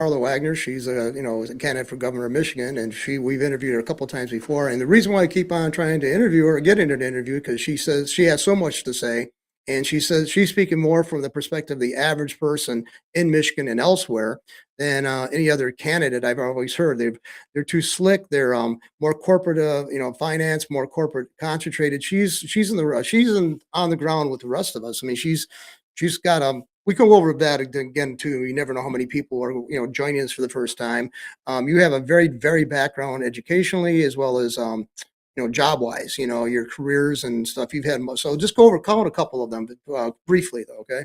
Karla Wagner. She's a candidate for governor of Michigan, and we've interviewed her a couple of times before. And the reason why I keep on trying to interview her, getting her to interview, because she says she has so much to say, and she says she's speaking more from the perspective of the average person in Michigan and elsewhere than any other candidate I've always heard. They're too slick. They're more corporate, finance, more corporate concentrated. She's on the ground with the rest of us. I mean, she's got we can go over that again too. You never know how many people are joining us for the first time. You have a very varied background educationally as well as job wise. Your careers and stuff you've had. So just count a couple of them briefly though. Okay.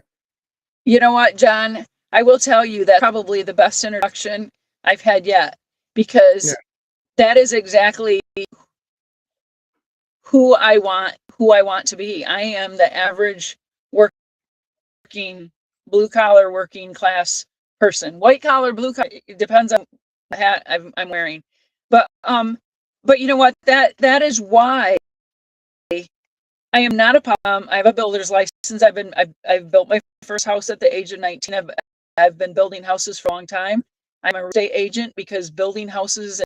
You know what, John? I will tell you that probably the best introduction I've had yet, Yeah. because that is exactly who I want to be. I am the average working blue collar working class person. White collar, blue collar, it depends on the hat I'm wearing. But you know what? That is why I am not a I have a builder's license. I've built my first house at the age of 19. I've been building houses for a long time. I'm a real estate agent because building houses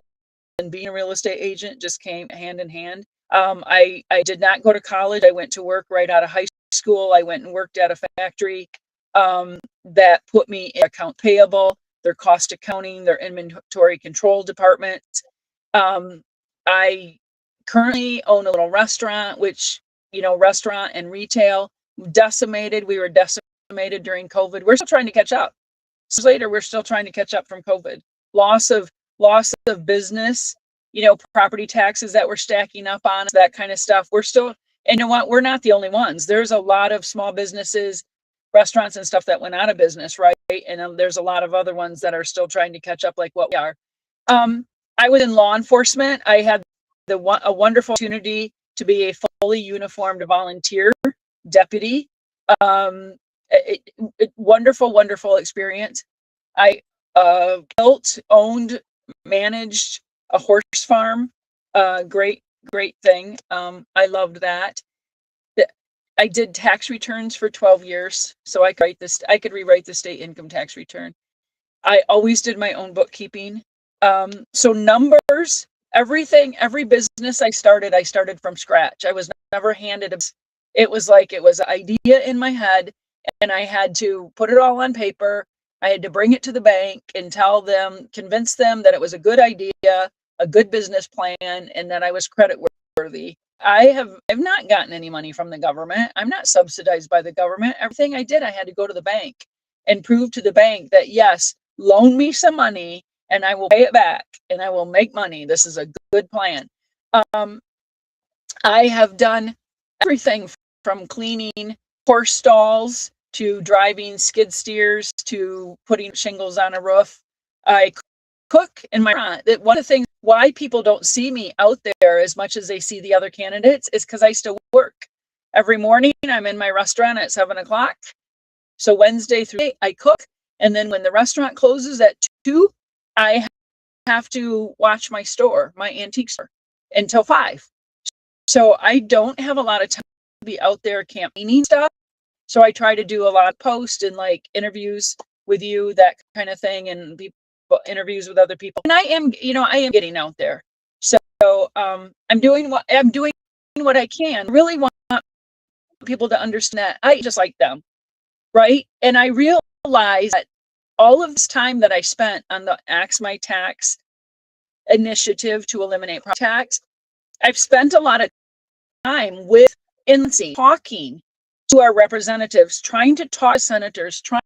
and being a real estate agent just came hand in hand. I did not go to college. I went to work right out of high school. I went and worked at a factory that put me in account payable, their cost accounting, their inventory control department. I currently own a little restaurant, which, restaurant and retail decimated. We were decimated during COVID. We're still trying to catch up. Later, we're still trying to catch up from COVID. Loss of business, property taxes that we're stacking up on, that kind of stuff. We're still, and you know what? We're not the only ones. There's a lot of small businesses, restaurants and stuff that went out of business, right? And there's a lot of other ones that are still trying to catch up like what we are. I was in law enforcement. I had a wonderful opportunity to be a fully uniformed volunteer deputy. Wonderful experience. I built, owned, managed a horse farm. Great thing. I loved that. I did tax returns for 12 years, so I could rewrite the state income tax return. I always did my own bookkeeping. So numbers, every business I started from scratch. I was never handed it was like it was an idea in my head, and I had to put it all on paper. I had to bring it to the bank and convince them that it was a good idea, a good business plan, and that I was credit worthy. I've not gotten any money from the government. I'm not subsidized by the government. Everything I did, I had to go to the bank and prove to the bank that, yes, loan me some money and I will pay it back and I will make money. This is a good plan. I have done everything from cleaning horse stalls to driving skid steers to putting shingles on a roof. I cook in my restaurant. One of the things why people don't see me out there as much as they see the other candidates is because I still work. Every morning I'm in my restaurant at 7:00. So Wednesday through Friday, I cook. And then when the restaurant closes at 2, I have to watch my store, my antique store, until 5. So I don't have a lot of time to be out there campaigning stuff. So I try to do a lot of posts and like interviews with you, that kind of thing, and people interviews with other people. And I am getting out there. So I'm doing what I can. Really want people to understand that I just like them, right? And I realize that all of this time that I spent on the Axe My Tax initiative to eliminate property tax, I've spent a lot of time with NC talking to our representatives, trying to talk to senators, trying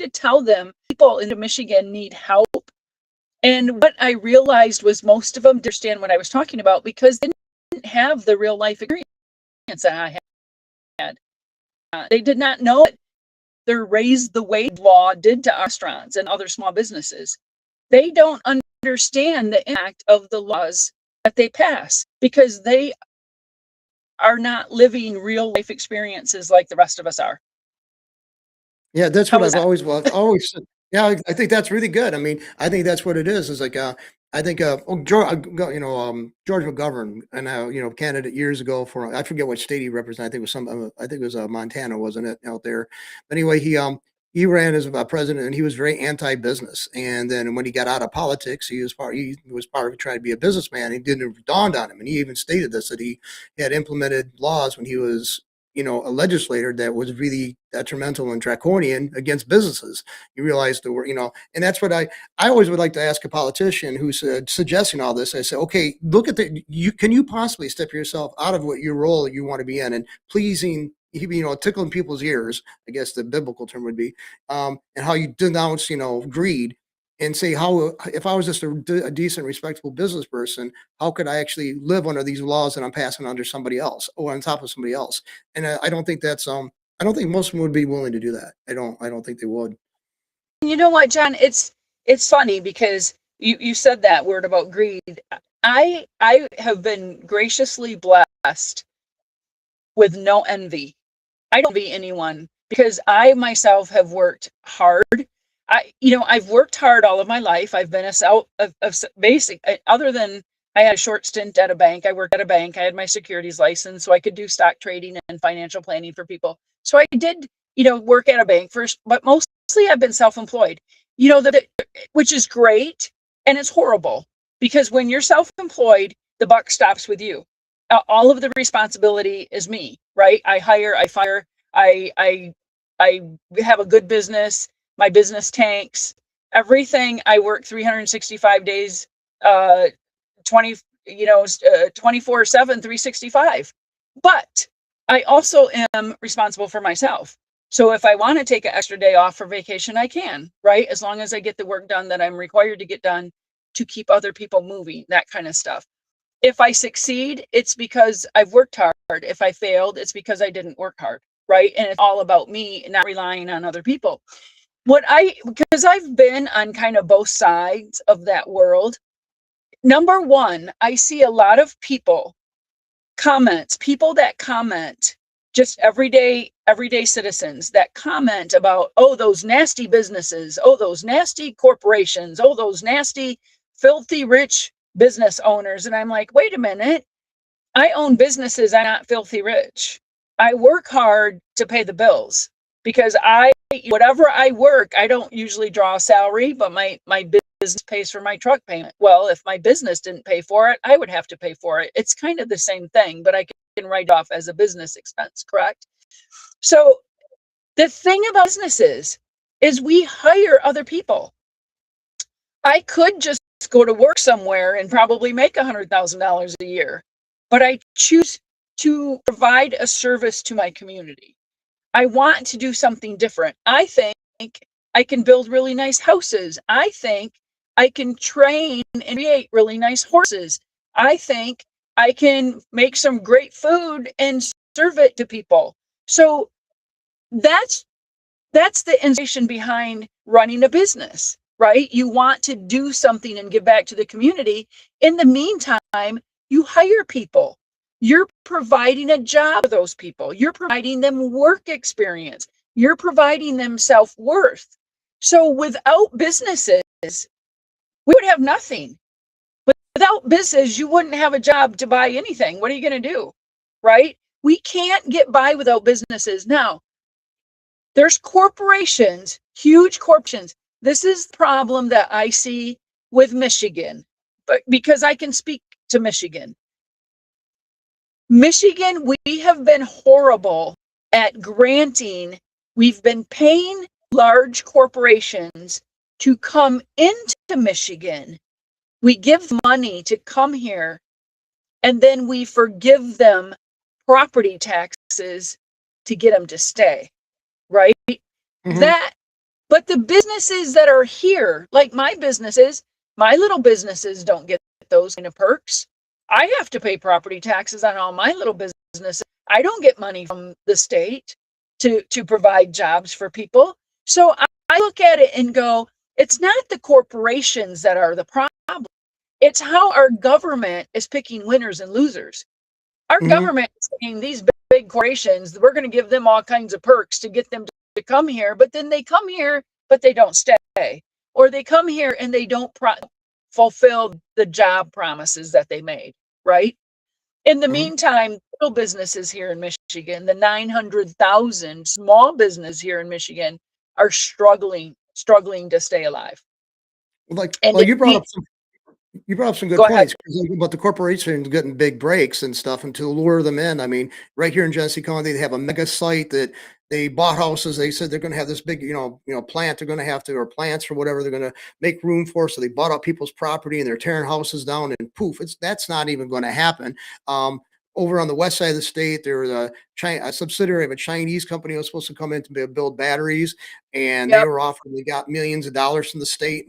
to tell them people in Michigan need help. And what I realized was most of them didn't understand what I was talking about because they didn't have the real life experience that I had. They did not know what the raise the wage law did to restaurants and other small businesses. They don't understand the impact of the laws that they pass because they are not living real life experiences like the rest of us are. Yeah, that's How what is that? I've always said. Yeah, I think that's really good. I mean, I think that's what it is. Is like, I think, George McGovern, and candidate years ago for I forget what state he represented. I think it was I think it was Montana, wasn't it, out there? But anyway, he ran as a president, and he was very anti-business. And then when he got out of politics, he was part of trying to be a businessman. It didn't dawn on him, and he even stated this, that he had implemented laws when he was, a legislator, that was really detrimental and draconian against businesses. He realized there were, and that's what I always would like to ask a politician who's suggesting all this. I say, okay, look at can you possibly step yourself out of what your role you want to be in, and pleasing, tickling people's ears, I guess the biblical term would be, and how you denounce, greed, and say, how, if I was just a decent, respectable business person, how could I actually live under these laws that I'm passing under somebody else or on top of somebody else? And I don't think I don't think most of them would be willing to do that. I don't think they would. You know what, John? It's funny because you said that word about greed. I have been graciously blessed with no envy. I don't envy anyone because I myself have worked hard. I've worked hard all of my life. I've been of basic, other than I had a short stint at a bank. I worked at a bank. I had my securities license, so I could do stock trading and financial planning for people. So I did, work at a bank first, but mostly I've been self-employed, which is great. And it's horrible because when you're self-employed, the buck stops with you. All of the responsibility is me, right? I hire, I fire, I have a good business. My business tanks. Everything I work 365 days, 20, 24/7, 365. But I also am responsible for myself. So if I want to take an extra day off for vacation, I can, right? As long as I get the work done that I'm required to get done to keep other people moving, that kind of stuff. If I succeed, it's because I've worked hard. If I failed, it's because I didn't work hard, right? And it's all about me, not relying on other people. Because I've been on kind of both sides of that world. Number one, I see a lot of people that comment, just everyday citizens that comment about, oh, those nasty businesses, oh, those nasty corporations, oh, those nasty, filthy rich business owners. And I'm like, wait a minute, I own businesses. I'm not filthy rich. I work hard to pay the bills because whatever I work, I don't usually draw a salary, but my business pays for my truck payment. Well, if my business didn't pay for it, I would have to pay for it. It's kind of the same thing, but I can write it off as a business expense, correct? So the thing about businesses is we hire other people. I could just go to work somewhere and probably make $100,000 a year, but I choose to provide a service to my community. I want to do something different. I think I can build really nice houses. I think I can train and create really nice horses. I think I can make some great food and serve it to people. So that's the inspiration behind running a business, right? You want to do something and give back to the community. In the meantime, you hire people. You're providing a job for those people. You're providing them work experience. You're providing them self-worth. So without businesses, we would have nothing. Without business, you wouldn't have a job to buy anything. What are you going to do? Right? We can't get by without businesses. Now, there's corporations, huge corporations. This is the problem that I see with Michigan, but because I can speak to Michigan. Michigan, we have been horrible at granting, we've been paying large corporations to come into Michigan. We give money to come here, and then we forgive them property taxes to get them to stay, right? Mhm. But the businesses that are here, like my businesses, my little businesses don't get those kind of perks. I have to pay property taxes on all my little businesses. I don't get money from the state to provide jobs for people. So I look at it and go, it's not the corporations that are the problem. It's how our government is picking winners and losers. Our Mhm. government is saying these big corporations, we're going to give them all kinds of perks to get them to come here, but then they come here, but they don't stay. Or they come here and they don't fulfill the job promises that they made, right? In the Mhm. meantime, little businesses here in Michigan, the 900,000 small business here in Michigan, are struggling to stay alive. Like, And well, you brought up some good go ahead. points about the corporations getting big breaks and stuff and to lure them in. I mean, right here in Genesee County, they have a mega site that they bought houses. They said they're going to have this big, plant. They're going to have to, or plants or whatever, they're going to make room for. So they bought up people's property and they're tearing houses down and poof, that's not even going to happen. Over on the west side of the state, there was a subsidiary of a Chinese company that was supposed to come in to build batteries, and they Yep. were offering, they got millions of dollars from the state,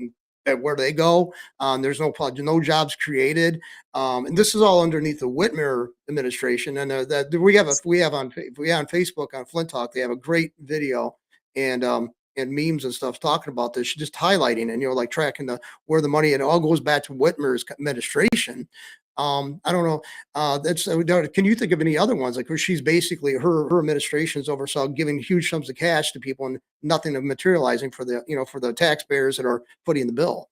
and where they go, there's no jobs created, and this is all underneath the Whitmer administration. And that we have on Facebook on Flint Talk. They have a great video and memes and stuff talking about this, just highlighting and like tracking where the money, and it all goes back to Whitmer's administration. I don't know. Can you think of any other ones like where she's basically her administration's oversaw giving huge sums of cash to people and nothing of materializing for the taxpayers that are footing the bill?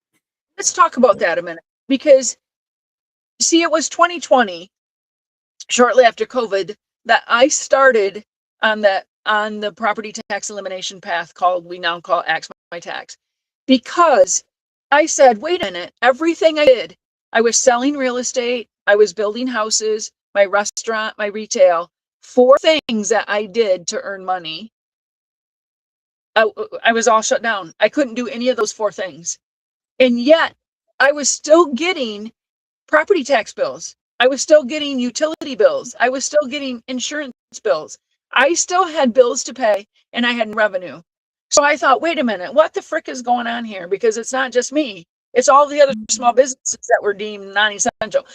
Let's talk about that a minute, because see, it was 2020, shortly after COVID, that I started on the property tax elimination path we now call Axe My Tax, because I said, wait a minute, everything I did, I was selling real estate, I was building houses, my restaurant, my retail, 4 things that I did to earn money. I was all shut down. I couldn't do any of those 4 things. And yet I was still getting property tax bills. I was still getting utility bills. I was still getting insurance bills. I still had bills to pay and I had revenue. So I thought, wait a minute, what the frick is going on here? Because it's not just me. It's all the other small businesses that were deemed non-essential.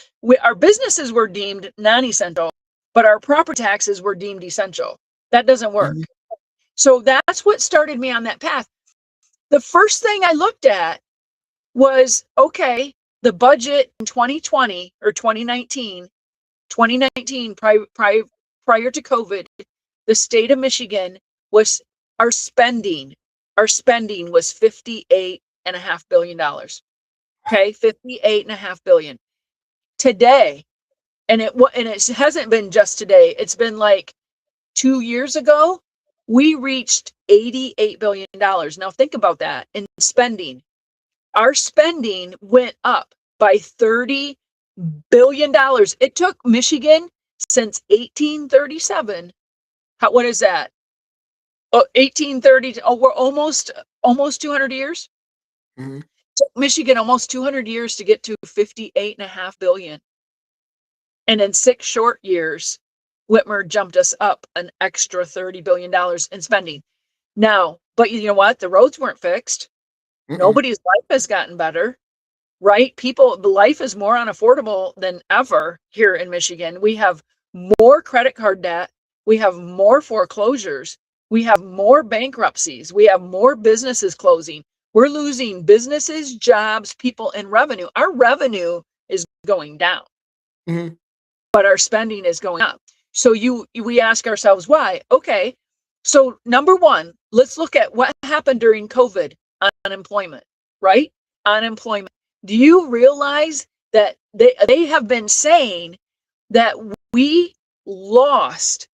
Our businesses were deemed non-essential, but our property taxes were deemed essential. That doesn't work. Mhm. So that's what started me on that path. The first thing I looked at was, okay, the budget in 2020 or 2019, prior to COVID, the state of Michigan was, our spending was $58.5 billion. Okay, $58.5 billion. Today, and it hasn't been just today, it's been like 2 years ago, we reached $88 billion. Now think about that in spending. Our spending went up by $30 billion. It took Michigan since 1837. What is that? Oh, 1830. Oh, we're almost 200 years. Mhm. It took Michigan almost 200 years to get to 58.5 billion. And in 6 short years, Whitmer jumped us up an extra $30 billion in spending. Now, but you know what? The roads weren't fixed. Mm-mm. Nobody's life has gotten better. Right? The life is more unaffordable than ever here in Michigan. We have more credit card debt. We have more foreclosures. We have more bankruptcies. We have more businesses closing. We're losing businesses, jobs, people, and revenue. Our revenue is going down, Mhm. but our spending is going up. So we ask ourselves why. Okay, so number one, let's look at what happened during COVID. Unemployment, right? Unemployment. Do you realize that they have been saying that we lost,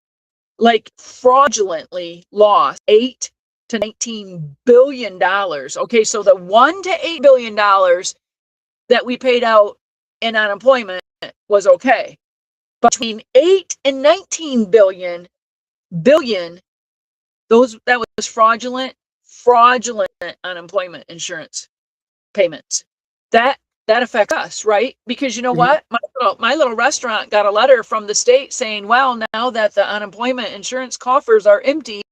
like fraudulently lost, 8 to 19 billion dollars? Okay, so the 1 to 8 billion dollars that we paid out in unemployment was okay. But between 8 and 19 billion, that was fraudulent unemployment insurance payments. That affects us, right? Because you know Mhm. what? My little restaurant got a letter from the state saying, well, now that the unemployment insurance coffers are empty,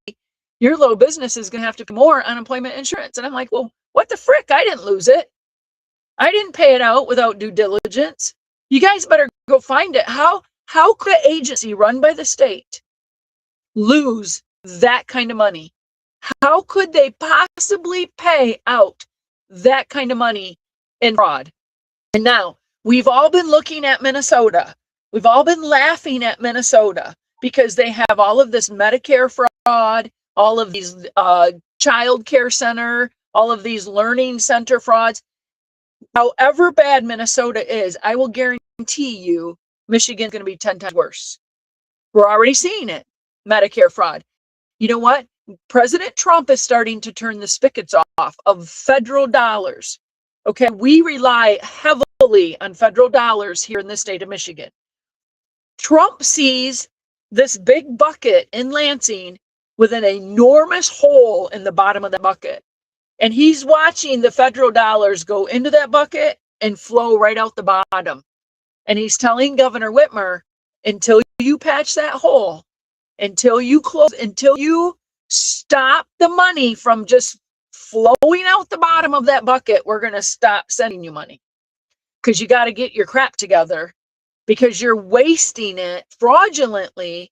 your little business is going to have to pay more unemployment insurance. And I'm like, well, what the frick? I didn't lose it. I didn't pay it out without due diligence. You guys better go find it. How could an agency run by the state lose that kind of money? How could they possibly pay out that kind of money in fraud? And now we've all been looking at Minnesota. We've all been laughing at Minnesota because they have all of this Medicare fraud, all of these child care center, all of these learning center frauds. However bad Minnesota is, I will guarantee you Michigan's going to be 10 times worse. We're already seeing it. Medicare fraud. You know what? President Trump is starting to turn the spigots off of federal dollars. Okay, we rely heavily on federal dollars here in the state of Michigan. Trump sees this big bucket in Lansing with an enormous hole in the bottom of the bucket. And he's watching the federal dollars go into that bucket and flow right out the bottom. And he's telling Governor Whitmer, until you patch that hole, until you close, until you stop the money from just flowing out the bottom of that bucket, we're going to stop sending you money. Because you got to get your crap together, because you're wasting it fraudulently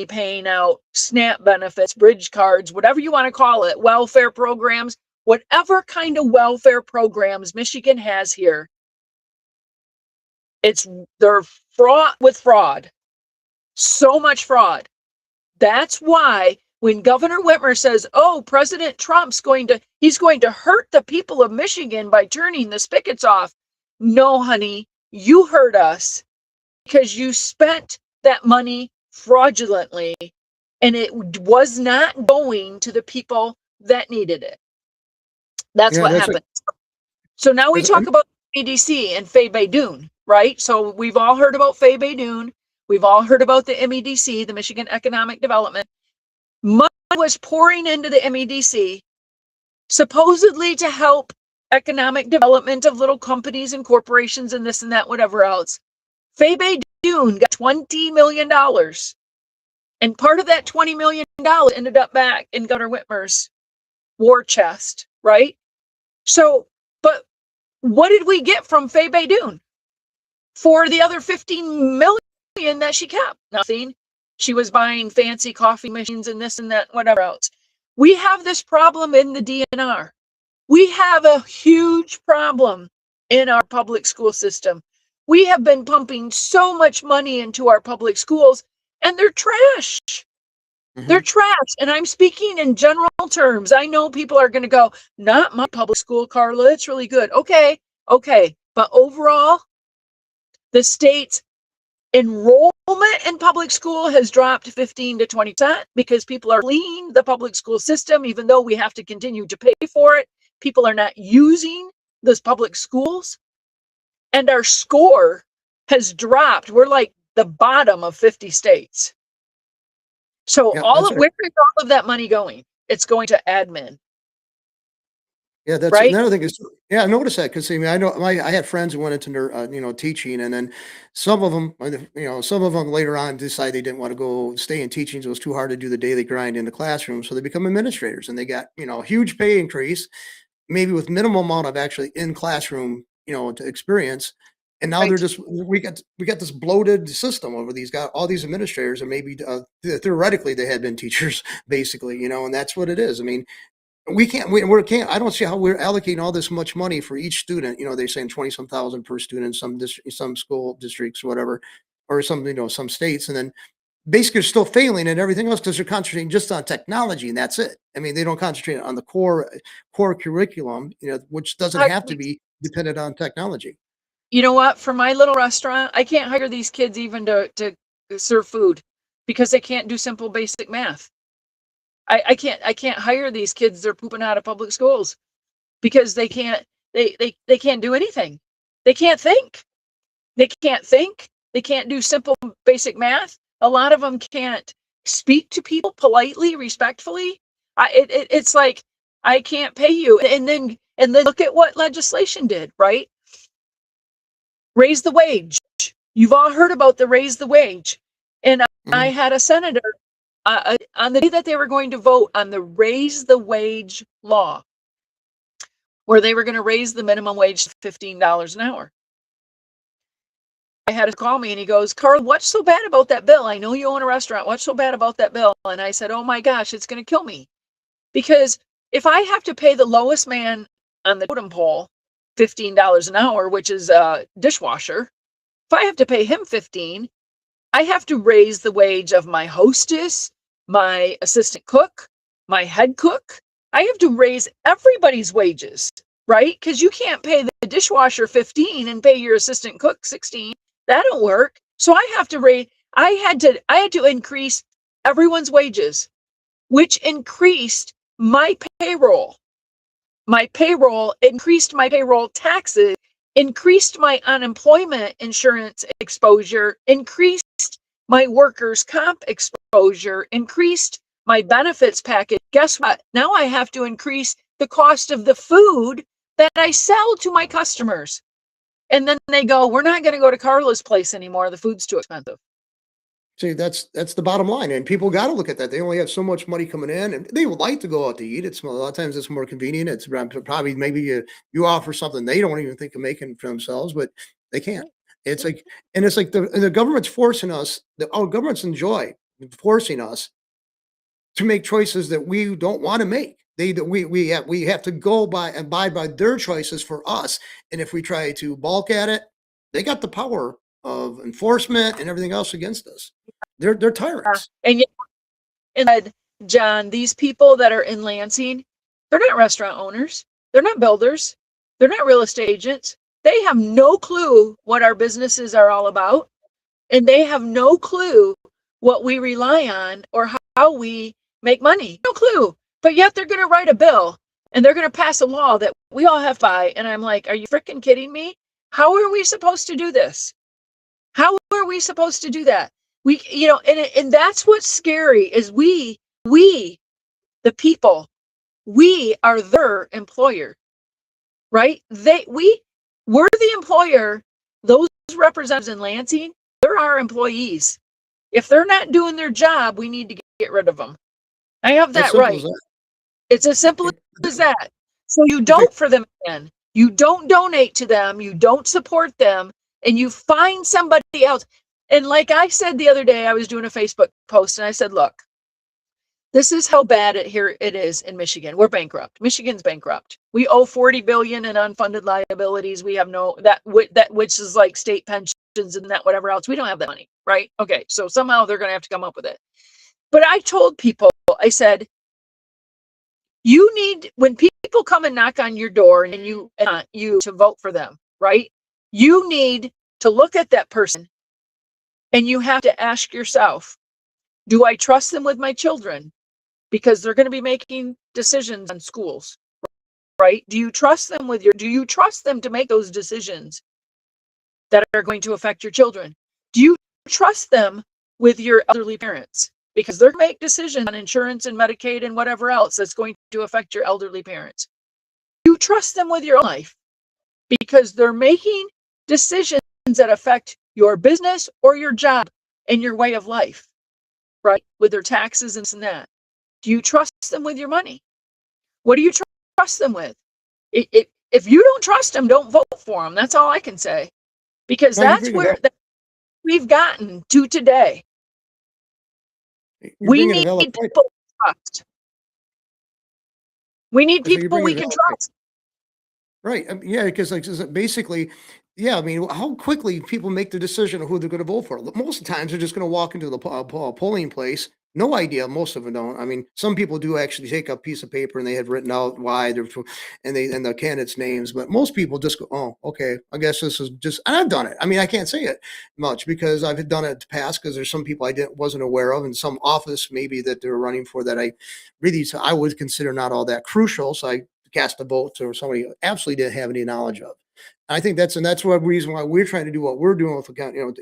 paying out SNAP benefits, bridge cards, whatever you want to call it, welfare programs, whatever kind of welfare programs Michigan has here. They're fraught with fraud. So much fraud. That's why when Governor Whitmer says, oh, President Trump's he's going to hurt the people of Michigan by turning the spigots off. No, honey, you hurt us because you spent that money fraudulently and it was not going to the people that needed it. That's what happened. So now we talk about MEDC and Faye Baydoun, right? So we've all heard about Faye Baydoun. We've all heard about the MEDC, the Michigan Economic Development. Money was pouring into the MEDC, supposedly to help economic development of little companies and corporations and this and that, whatever else. Faye Baydoun got $20 million. And part of that $20 million ended up back in Governor Whitmer's war chest, right? So, but what did we get from Faye Baydoun for the other $15 million that she kept? Nothing. She was buying fancy coffee machines and this and that, whatever else. We have this problem in the DNR. We have a huge problem in our public school system. We have been pumping so much money into our public schools, and they're trash. Mm-hmm. They're trash. And I'm speaking in general terms. I know people are going to go, not my public school, Karla. It's really good. Okay. But overall, the state's enrollment in public school has dropped 15 to 20% because people are fleeing the public school system, even though we have to continue to pay for it. People are not using those public schools. And our score has dropped. We're like the bottom of 50 states. So where is all of that money going? It's going to admin. Yeah, that's right? Another thing is, I noticed that because I know I had friends who went into teaching, and then some of them later on decided they didn't want to stay in teaching. So it was too hard to do the daily grind in the classroom, so they become administrators, and they got a huge pay increase, maybe with minimal amount of actually in classroom to experience. And now they're just we got this bloated system over these guys, all these administrators, and maybe theoretically they had been teachers basically, and that's what it is. I mean, we can't. I don't see how we're allocating all this much money for each student. They're saying 20-some thousand per student, some school districts, whatever, or some states, and then basically still failing and everything else because they're concentrating just on technology and that's it. I mean, they don't concentrate on the core curriculum, which doesn't have to be dependent on technology. You know what? For my little restaurant, I can't hire these kids even to serve food because they can't do simple basic math. I can't hire these kids. They're pooping out of public schools because they can't do anything. They can't think. They can't do simple basic math. A lot of them can't speak to people politely, respectfully. It's like, I can't pay you. And then look at what legislation did, right? Raise the wage. You've all heard about the raise the wage. And I had a senator on the day that they were going to vote on the raise the wage law, where they were going to raise the minimum wage to $15 an hour. I had to call me and he goes, Karl, what's so bad about that bill? I know you own a restaurant. What's so bad about that bill? And I said, oh my gosh, it's going to kill me. Because if I have to pay the lowest man on the totem pole $15 an hour, which is a dishwasher, if I have to pay him $15, I have to raise the wage of my hostess, my assistant cook, my head cook. I have to raise everybody's wages, right? Because you can't pay the dishwasher $15 and pay your assistant cook $16. That don't work. So I have to I had to increase everyone's wages. which increased my payroll. My payroll increased my payroll taxes, increased my unemployment insurance exposure, increased my workers' comp exposure, increased my benefits package. Guess what? Now I have to increase the cost of the food that I sell to my customers. And then they go, we're not going to go to Karla's place anymore. The food's too expensive. See, that's the bottom line, and people got to look at that. They only have so much money coming in, and they would like to go out to eat. It's a lot of times it's more convenient. It's probably maybe you offer something they don't even think of making for themselves, but they can't. It's like, and it's like the government's forcing us. Our government's enjoy forcing us to make choices that we don't want to make. We have to go by and abide by their choices for us. And if we try to balk at it, they got the power of enforcement and everything else against us. They're tyrants. And yet, and John, these people that are in Lansing, they're not restaurant owners. They're not builders. They're not real estate agents. They have no clue what our businesses are all about. And they have no clue what we rely on or how we make money. No clue. But yet they're going to write a bill and they're going to pass a law that we all have to buy. And I'm like, are you freaking kidding me? How are we supposed to do this? How are we supposed to do that? We, and that's what's scary is we, the people, we are their employer, right? We're the employer. Those representatives in Lansing, they're our employees. If they're not doing their job, we need to get rid of them. I have that right. It's as simple as that. So you don't for them again. You don't donate to them. You don't support them. And you find somebody else. And like I said the other day, I was doing a Facebook post and I said, look, this is how bad it is in Michigan. We're bankrupt. Michigan's bankrupt. We owe $40 billion in unfunded liabilities. We have that which is like state pensions and that whatever else. We don't have that money, right? Okay, so somehow they're going to have to come up with it. But I told people, I said, you need, when people come and knock on your door and you to vote for them, right? You need to look at that person and you have to ask yourself, do I trust them with my children? Because they're going to be making decisions on schools, right? Do you trust them to make those decisions that are going to affect your children? Do you trust them with your elderly parents? Because they're going to make decisions on insurance and Medicaid and whatever else that's going to affect your elderly parents. You trust them with your own life because they're making decisions that affect your business or your job and your way of life, right? With their taxes and that. Do you trust them with your money? What do you trust them with? If you don't trust them, don't vote for them. That's all I can say. Because that's where we've gotten to today. We need people to trust. We need people we can trust. Right. Yeah, because like basically, yeah, I mean, how quickly people make the decision of who they're going to vote for. Most of the times they're just going to walk into the polling place. No idea. Most of them don't. I mean, some people do actually take a piece of paper and they have written out why they're and the candidates' names, but most people just go, oh, okay, I guess this is just, and I've done it. I mean, I can't say it much because I've done it in the past because there's some people I wasn't aware of in some office maybe that they're running for that I would consider not all that crucial. So I cast a vote to somebody absolutely didn't have any knowledge of. I think that's one reason why we're trying to do what we're doing with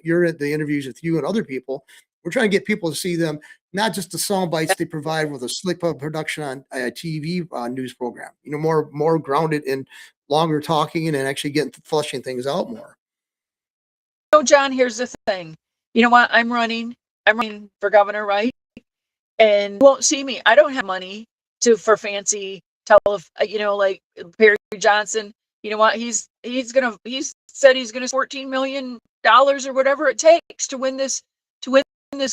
you're at the interviews with you and other people. We're trying to get people to see them, not just the sound bites they provide with a slick production on a TV news program, more grounded in longer talking and actually flushing things out more. John, here's the thing. You know what? I'm running for governor, right? And you won't see me. I don't have money for fancy like Perry Johnson. You know what? He said he's gonna $14 million or whatever it takes to win this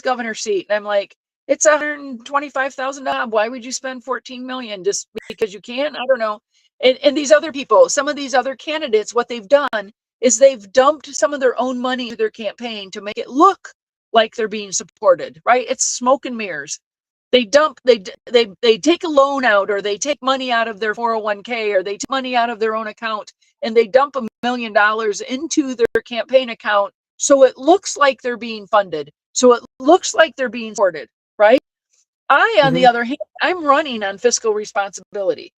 governor seat. And I'm like, it's $125,000. Why would you spend $14 million just because you can? I don't know. And these other people, some of these other candidates, what they've done is they've dumped some of their own money into their campaign to make it look like they're being supported, right? It's smoke and mirrors. They take a loan out or they take money out of their 401k or they take money out of their own account and they dump $1 million into their campaign account. So it looks like they're being funded. So it looks like they're being supported, right? On the Mhm. other hand, I'm running on fiscal responsibility.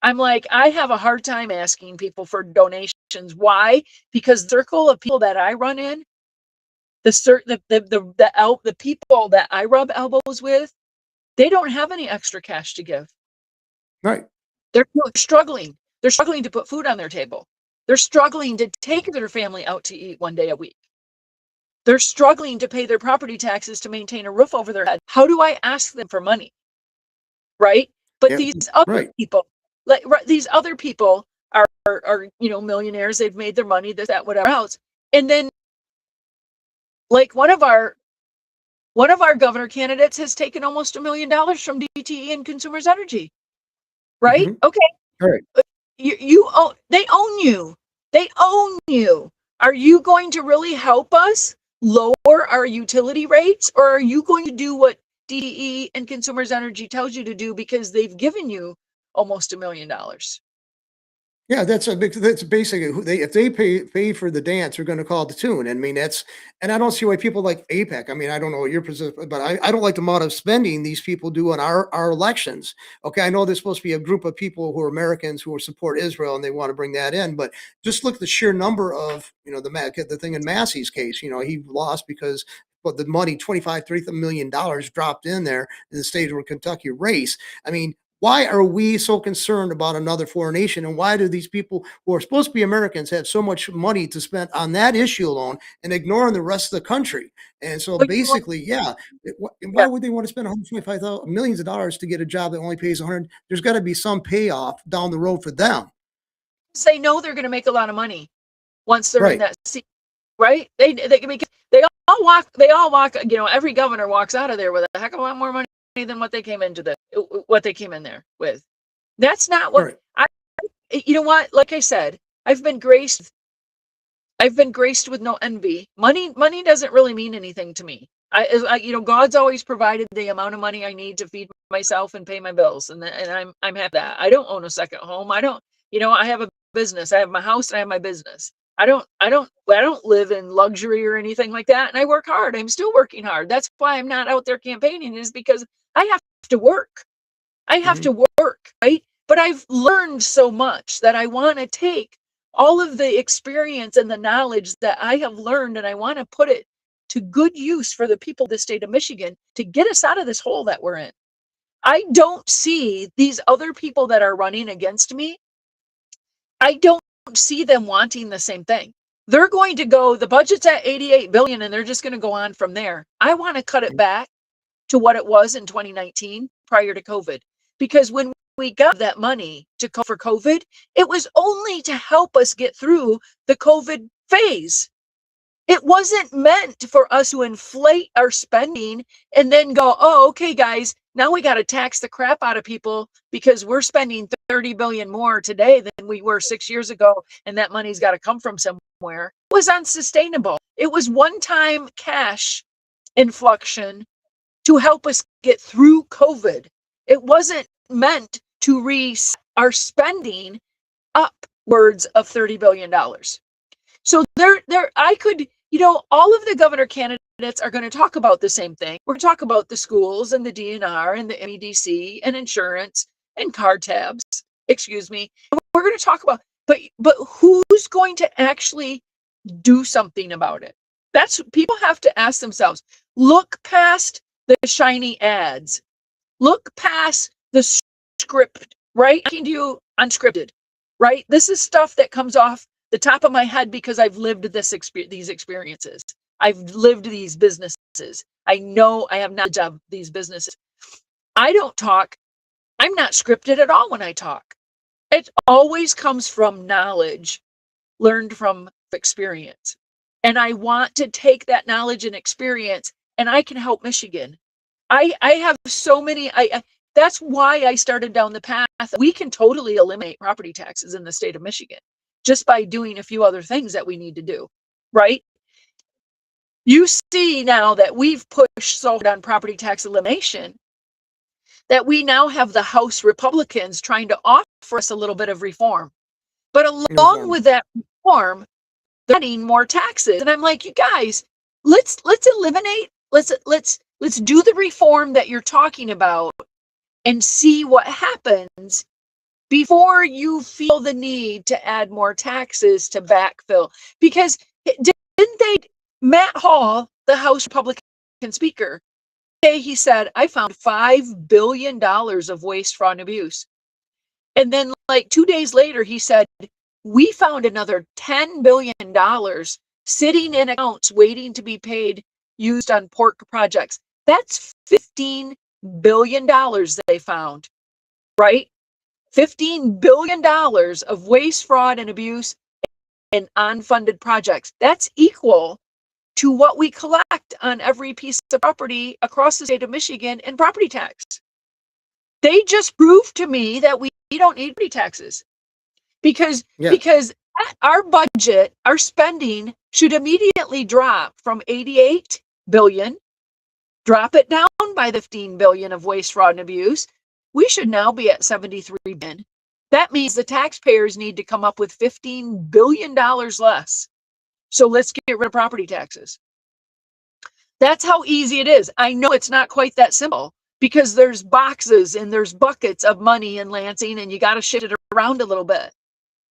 I'm like, I have a hard time asking people for donations. Why? Because the circle of people that I run in, the people that I rub elbows with, they don't have any extra cash to give. Right. They're struggling. They're struggling to put food on their table. They're struggling to take their family out to eat one day a week. They're struggling to pay their property taxes to maintain a roof over their head. How do I ask them for money? Right? But Yeah. these other Right. people, these other people are millionaires. They've made their money, this, that, whatever else. And then like one of our governor candidates has taken almost $1 million from DTE and Consumers Energy. Right? Mhm. Okay. All right. You own, they own you. They own you. Are you going to really help us lower our utility rates, or are you going to do what DTE and Consumers Energy tells you to do because they've given you almost $1 million? Yeah, that's basically who they if they pay for the dance, they're going to call the tune. I mean, and I don't see why people like APEC. I mean, I don't know what your position, but I don't like the amount of spending these people do on our elections. Okay, I know there's supposed to be a group of people who are Americans who support Israel and they want to bring that in, but just look at the sheer number of the thing in Massey's case. He lost because the money, 25, $30 million dropped in there in the state of Kentucky race. I mean, why are we so concerned about another foreign nation? And why do these people who are supposed to be Americans have so much money to spend on that issue alone and ignoring the rest of the country? And so But you know what? basically, yeah, why Yeah, would they want to spend 125 millions of dollars to get a job that only pays 100? There's got to be some payoff down the road for them. they know they're going to make a lot of money once they're in Right, that seat, right? Because they all walk. Every governor walks out of there with a heck of a lot more money than what they came in there with. That's not what right. I. You know what? Like I said, I've been graced. I've been graced with no envy. Money doesn't really mean anything to me. God's always provided the amount of money I need to feed myself and pay my bills, and I'm happy with that. I don't own a second home. I don't. I have a business. I have my house and I have my business. I don't live in luxury or anything like that. And I work hard. I'm still working hard. That's why I'm not out there campaigning, is because I have to work. I have Hmm. to work, right? But I've learned so much that I want to take all of the experience and the knowledge that I have learned, and I want to put it to good use for the people of the state of Michigan to get us out of this hole that we're in. I don't see these other people that are running against me. I don't see them wanting the same thing. They're going to go, the budget's at 88 billion and they're just going to go on from there. I want to cut it back to what it was in 2019 prior to COVID. Because when we got that money for COVID, it was only to help us get through the COVID phase. It wasn't meant for us to inflate our spending and then go, oh, okay, guys, now we got to tax the crap out of people because we're spending 30 billion more today than we were 6 years ago, and that money's got to come from somewhere. It was unsustainable. It was one-time cash inflection to help us get through COVID. It wasn't meant to reset our spending upwards of $30 billion. So I could, all of the governor candidates are going to talk about the same thing. We're going to talk about the schools and the DNR and the MEDC and insurance and car tabs, excuse me. And we're going to talk about, but who's going to actually do something about it? That's people have to ask themselves. Look past the shiny ads. Look past the script, right? I can do unscripted, right? This is stuff that comes off the top of my head because I've lived these experiences. I've lived these businesses. I know I have knowledge of these businesses. I don't talk. I'm not scripted at all when I talk. It always comes from knowledge learned from experience. And I want to take that knowledge and experience, and I can help Michigan. I have so many. That's why I started down the path. We can totally eliminate property taxes in the state of Michigan just by doing a few other things that we need to do, right? You see now that we've pushed so hard on property tax elimination that we now have the House Republicans trying to offer us a little bit of reform. But along Uniform. with that reform, they're adding more taxes. And I'm like, you guys, let's eliminate, let's Let's do the reform that you're talking about and see what happens before you feel the need to add more taxes to backfill. Because didn't they, Matt Hall, the House Republican Speaker, he said, I found $5 billion of waste, fraud, and abuse. And then, like 2 days later, he said, we found another $10 billion sitting in accounts waiting to be paid, used on pork projects. That's $15 billion they found, right? $15 billion of waste, fraud, and abuse and unfunded projects. That's equal to what we collect on every piece of property across the state of Michigan in property tax. They just proved to me that we don't need property taxes because Yeah. because our budget, our spending should immediately drop from 88 billion, drop it down by 15 billion of waste, fraud, and abuse. We should now be at 73 billion. That means the taxpayers need to come up with $15 billion less. So let's get rid of property taxes. That's how easy it is. I know it's not quite that simple because there's boxes and there's buckets of money in Lansing and you got to shift it around a little bit.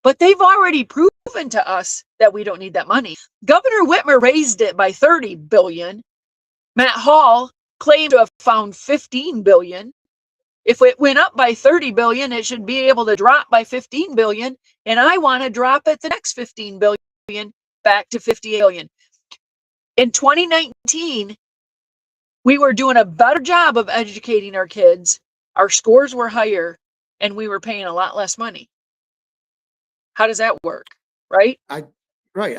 But they've already proven to us that we don't need that money. Governor Whitmer raised it by 30 billion. Matt Hall claimed to have found 15 billion. If it went up by 30 billion, it should be able to drop by 15 billion. And I want to drop it the next 15 billion back to 58 billion. In 2019, we were doing a better job of educating our kids. Our scores were higher and we were paying a lot less money. How does that work? Right? Right.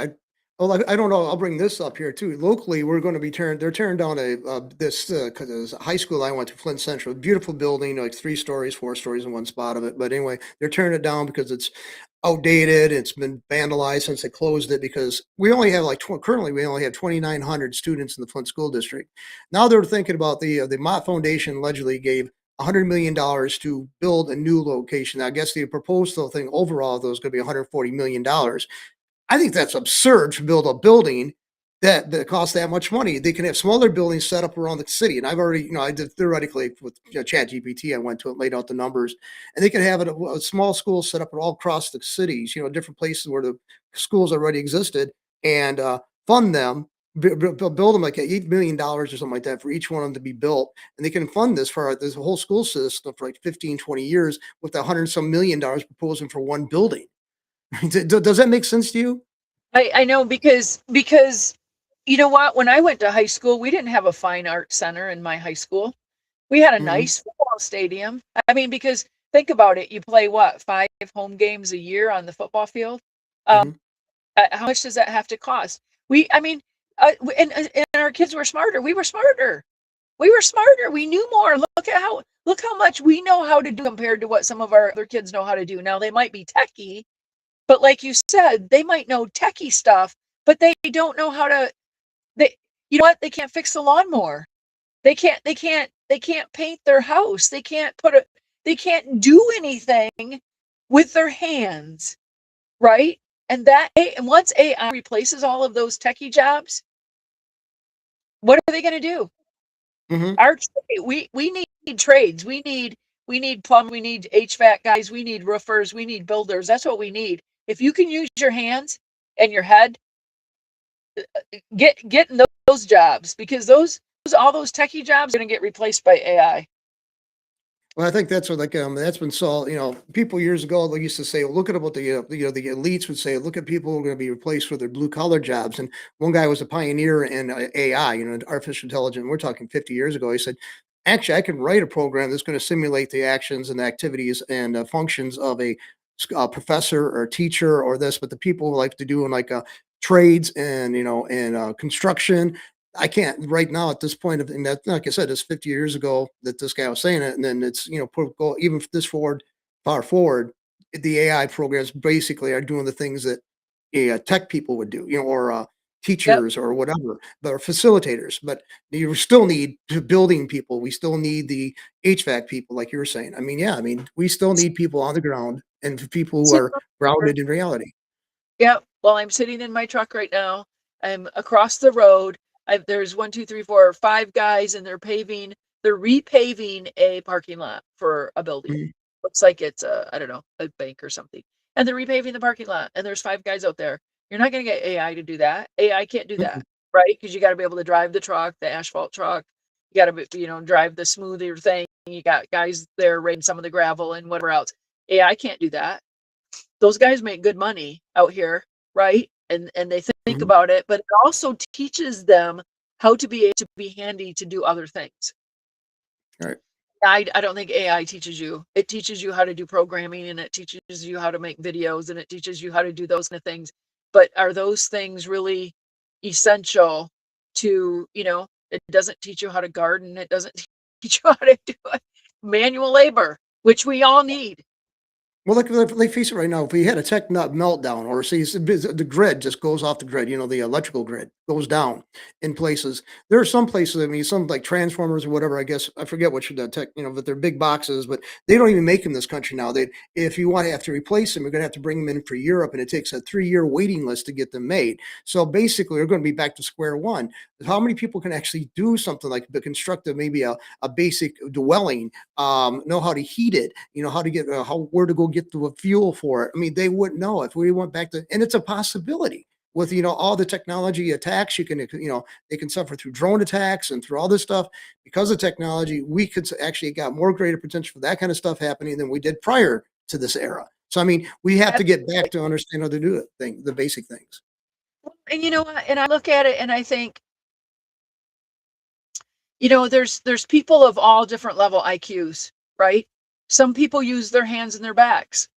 I don't know. I'll bring this up here too. Locally, we're going to be they're tearing down because it's a high school I went to, Flint Central, beautiful building, like 3 stories, 4 stories in one spot of it. But anyway, they're tearing it down because it's outdated. It's been vandalized since they closed it because we only have currently we only have 2,900 students in the Flint School District. Now they're thinking about the Mott Foundation allegedly gave $100 million to build a new location. I guess the proposed thing overall, though, is going to be $140 million. I think that's absurd to build a building that costs that much money. They can have smaller buildings set up around the city. And I've already, I did theoretically with Chat GPT, I went to it, laid out the numbers, and they can have a small school set up all across the cities, different places where the schools already existed, and fund them, build them like $8 million or something like that for each one of them to be built. And they can fund this for this whole school system for like 15, 20 years with $100 million proposing for one building. Does that make sense to you? I know because you know what? When I went to high school, we didn't have a fine arts center in my high school. We had a Mhm, nice football stadium. I mean, because think about it, you play what, 5 home games a year on the football field? Um, mhm. how much does that have to cost? I mean, and our kids were smarter. We were smarter. We were smarter. We knew more. Look how much we know how to do compared to what some of our other kids know how to do. Now they might be techie, but like you said, they might know techie stuff, but they don't know how to. They, you know what? They can't fix the lawnmower. They can't paint their house. They can't do anything with their hands, right? And once AI replaces all of those techie jobs, what are they going to do? Mhm. We need trades. We need plumbers, we need HVAC guys, we need roofers, we need builders. That's what we need. If you can use your hands and your head, get in those jobs because those all those techie jobs are going to get replaced by AI. Well, I think that's what that's been solved. People years ago they used to say, well, look at what the elites would say. Look at people who are going to be replaced for their blue collar jobs. And one guy was a pioneer in AI, artificial intelligence. We're talking 50 years ago. He said, actually, I can write a program that's going to simulate the actions and activities and functions of a professor or teacher or this. But the people who like to do in trades and construction, I can't right now at this point of, and that, like I said, it's 50 years ago that this guy was saying it, and then it's go even this far forward, the AI programs basically are doing the things that tech people would do, or Yep. teachers or whatever, but are facilitators. But you still need building people. We still need the HVAC people, like you were saying. I mean, yeah, I mean, we still need people on the ground and people who are grounded in reality. Yep. Well, I'm sitting in my truck right now. I'm across the road. There's 5 guys, and they're repaving a parking lot for a building. Mhm. Looks like it's I don't know, a bank or something. And they're repaving the parking lot, and there's 5 guys out there. You're not going to get AI to do that. AI can't do Mhm. that, right? Because you got to be able to drive the truck, the asphalt truck. You got to, drive the smoother thing. You got guys there raiding some of the gravel and whatever else. AI can't do that. Those guys make good money out here, right? And they think Mhm. about it, but it also teaches them how to be able to be handy to do other things. All right. I don't think AI teaches you. It teaches you how to do programming, and it teaches you how to make videos, and it teaches you how to do those kind of things. But are those things really essential to, it doesn't teach you how to garden. It doesn't teach you how to do manual labor, which we all need. Well, like face it right now, if we had a tech nut meltdown or say the grid just goes off the grid, the electrical grid goes down in places. There are some places, I mean, some like transformers or whatever, I guess, I forget which the tech, but they're big boxes, but they don't even make them in this country now. If you want to have to replace them, you're going to have to bring them in for Europe, and it takes a 3-year waiting list to get them made. So basically, we're going to be back to square one. How many people can actually do something like construct maybe a basic dwelling, know how to heat it, how to get where to go get the fuel for it. I mean, they wouldn't know if we went back to, and it's a possibility with all the technology attacks. They can suffer through drone attacks and through all this stuff because of technology. We could actually got more greater potential for that kind of stuff happening than we did prior to this era. So I mean, we have to get back to understand how to do it, the basic things. And you know what? And I look at it and I think, there's people of all different level IQs, right? Some people use their hands and their backs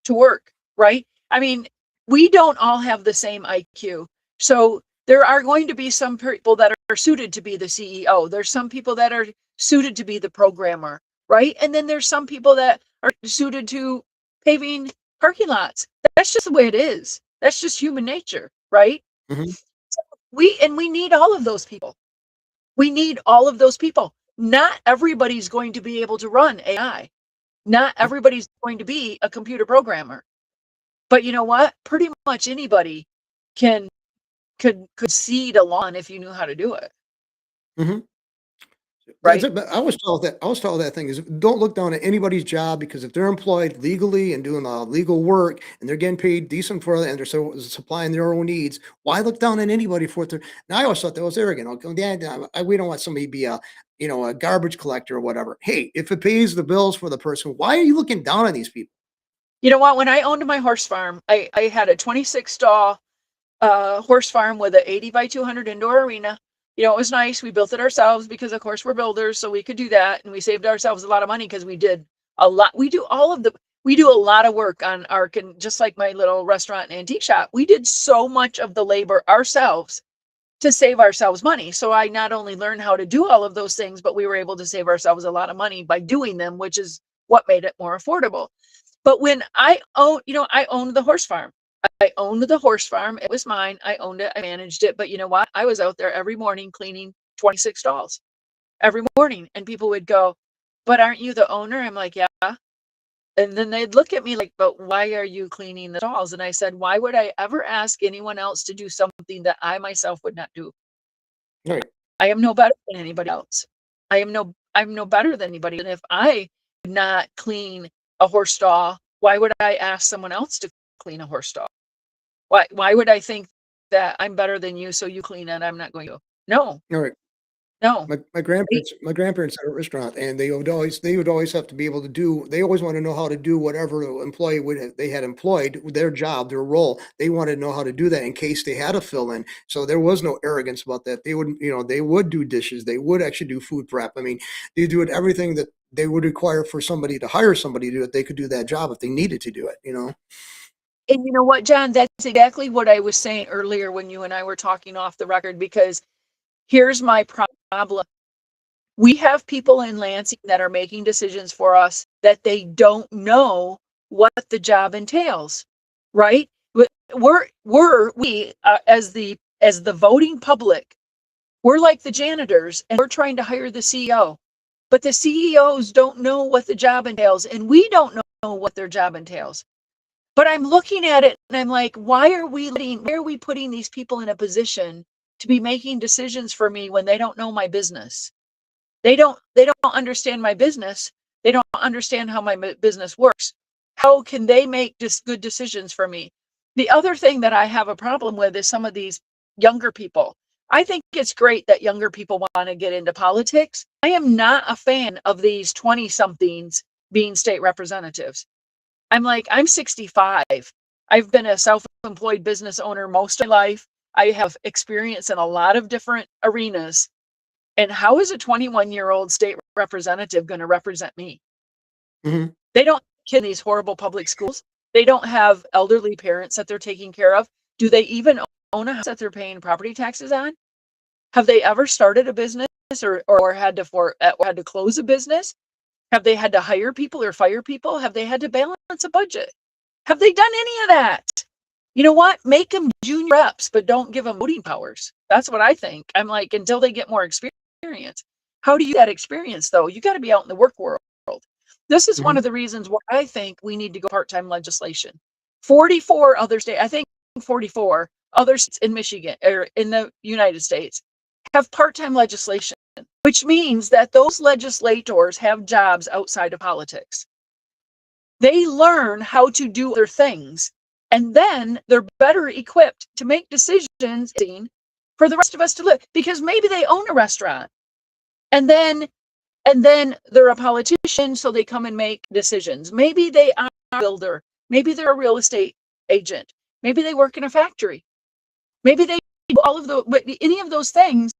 to work, right? I mean, we don't all have the same IQ. So there are going to be some people that are suited to be the CEO. There's some people that are suited to be the programmer, right? And then there's some people that are suited to paving parking lots. That's just the way it is. That's just human nature, right? Hmm. We need all of those people. We need all of those people. Not everybody's going to be able to run AI. Not everybody's going to be a computer programmer. But you know what? Pretty much anybody can could seed a lawn if you knew how to do it, Hmm. That's right? it. But I was told that thing is don't look down at anybody's job because if they're employed legally and doing legal work and they're getting paid decent for it and they're supplying their own needs, why look down on anybody for it? And I always thought that was arrogant. Okay, yeah, we don't want somebody to be a garbage collector or whatever. Hey, if it pays the bills for the person, why are you looking down on these people? You know what? When I owned my horse farm, I had a 26 stall horse farm with a 80 by 200 indoor arena. It was nice. We built it ourselves because, of course, we're builders, so we could do that, and we saved ourselves a lot of money because we did a lot. We do a lot of work on our, just like my little restaurant and antique shop. We did so much of the labor ourselves to save ourselves money. So I not only learned how to do all of those things, but we were able to save ourselves a lot of money by doing them, which is what made it more affordable. But when I owned the horse farm. I owned the horse farm. It was mine. I owned it. I managed it. But you know what? I was out there every morning cleaning 26 stalls every morning. And people would go, "But aren't you the owner?" I'm like, "Yeah." And then they'd look at me like, "But why are you cleaning the stalls?" And I said, "Why would I ever ask anyone else to do something that I myself would not do? All right. I am no better than anybody else. I'm no better than anybody. And if I could not clean a horse stall, why would I ask someone else to clean a horse stall? Why would I think that I'm better than you, so you clean it, I'm not going to? No, All right. no, My right? grandparents had a restaurant, and they would always have to be able to do. They always want to know how to do whatever the employee they had employed, their job, their role. They wanted to know how to do that in case they had a fill in. So there was no arrogance about that. They would do dishes. They would actually do food prep. I mean, they do it everything that they would require for somebody to hire somebody to do it. They could do that job if they needed to do it. And you know what, John? That's exactly what I was saying earlier when you and I were talking off the record, because here's my problem. We have people in Lansing that are making decisions for us that they don't know what the job entails, right? As the voting public, we're like the janitors, and we're trying to hire the CEO, but the CEOs don't know what the job entails, and we don't know what their job entails. But I'm looking at it and I'm like, why are we putting these people in a position to be making decisions for me when they don't know my business. They don't understand my business. They don't understand how my business works. How can they make just good decisions for me? The other thing that I have a problem with is some of these younger people. I think it's great that younger people want to get into politics. I am not a fan of these 20 somethings being state representatives. I'm like, I'm 65. I've been a self-employed business owner most of my life. I have experience in a lot of different arenas. And how is a 21-year-old state representative going to represent me? Mhm. They don't in these horrible public schools. They don't have elderly parents that they're taking care of. Do they even own a house that they're paying property taxes on? Have they ever started a business or had to close a business? Have they had to hire people or fire people? Have they had to balance a budget? Have they done any of that? You know what? Make them junior reps, but don't give them voting powers. That's what I think. I'm like, until they get more experience. How do you get that experience though? You got to be out in the work world. This is one Mhm. of the reasons why I think we need to go part-time legislation. 44 other states, I think 44 other states in Michigan or in the United States have part-time legislation, which means that those legislators have jobs outside of politics. They learn how to do other things, and then they're better equipped to make decisions for the rest of us to live because maybe they own a restaurant and then they're a politician, so they come and make decisions. Maybe they are a builder, maybe they're a real estate agent, maybe they work in a factory, maybe they do all of any of those things,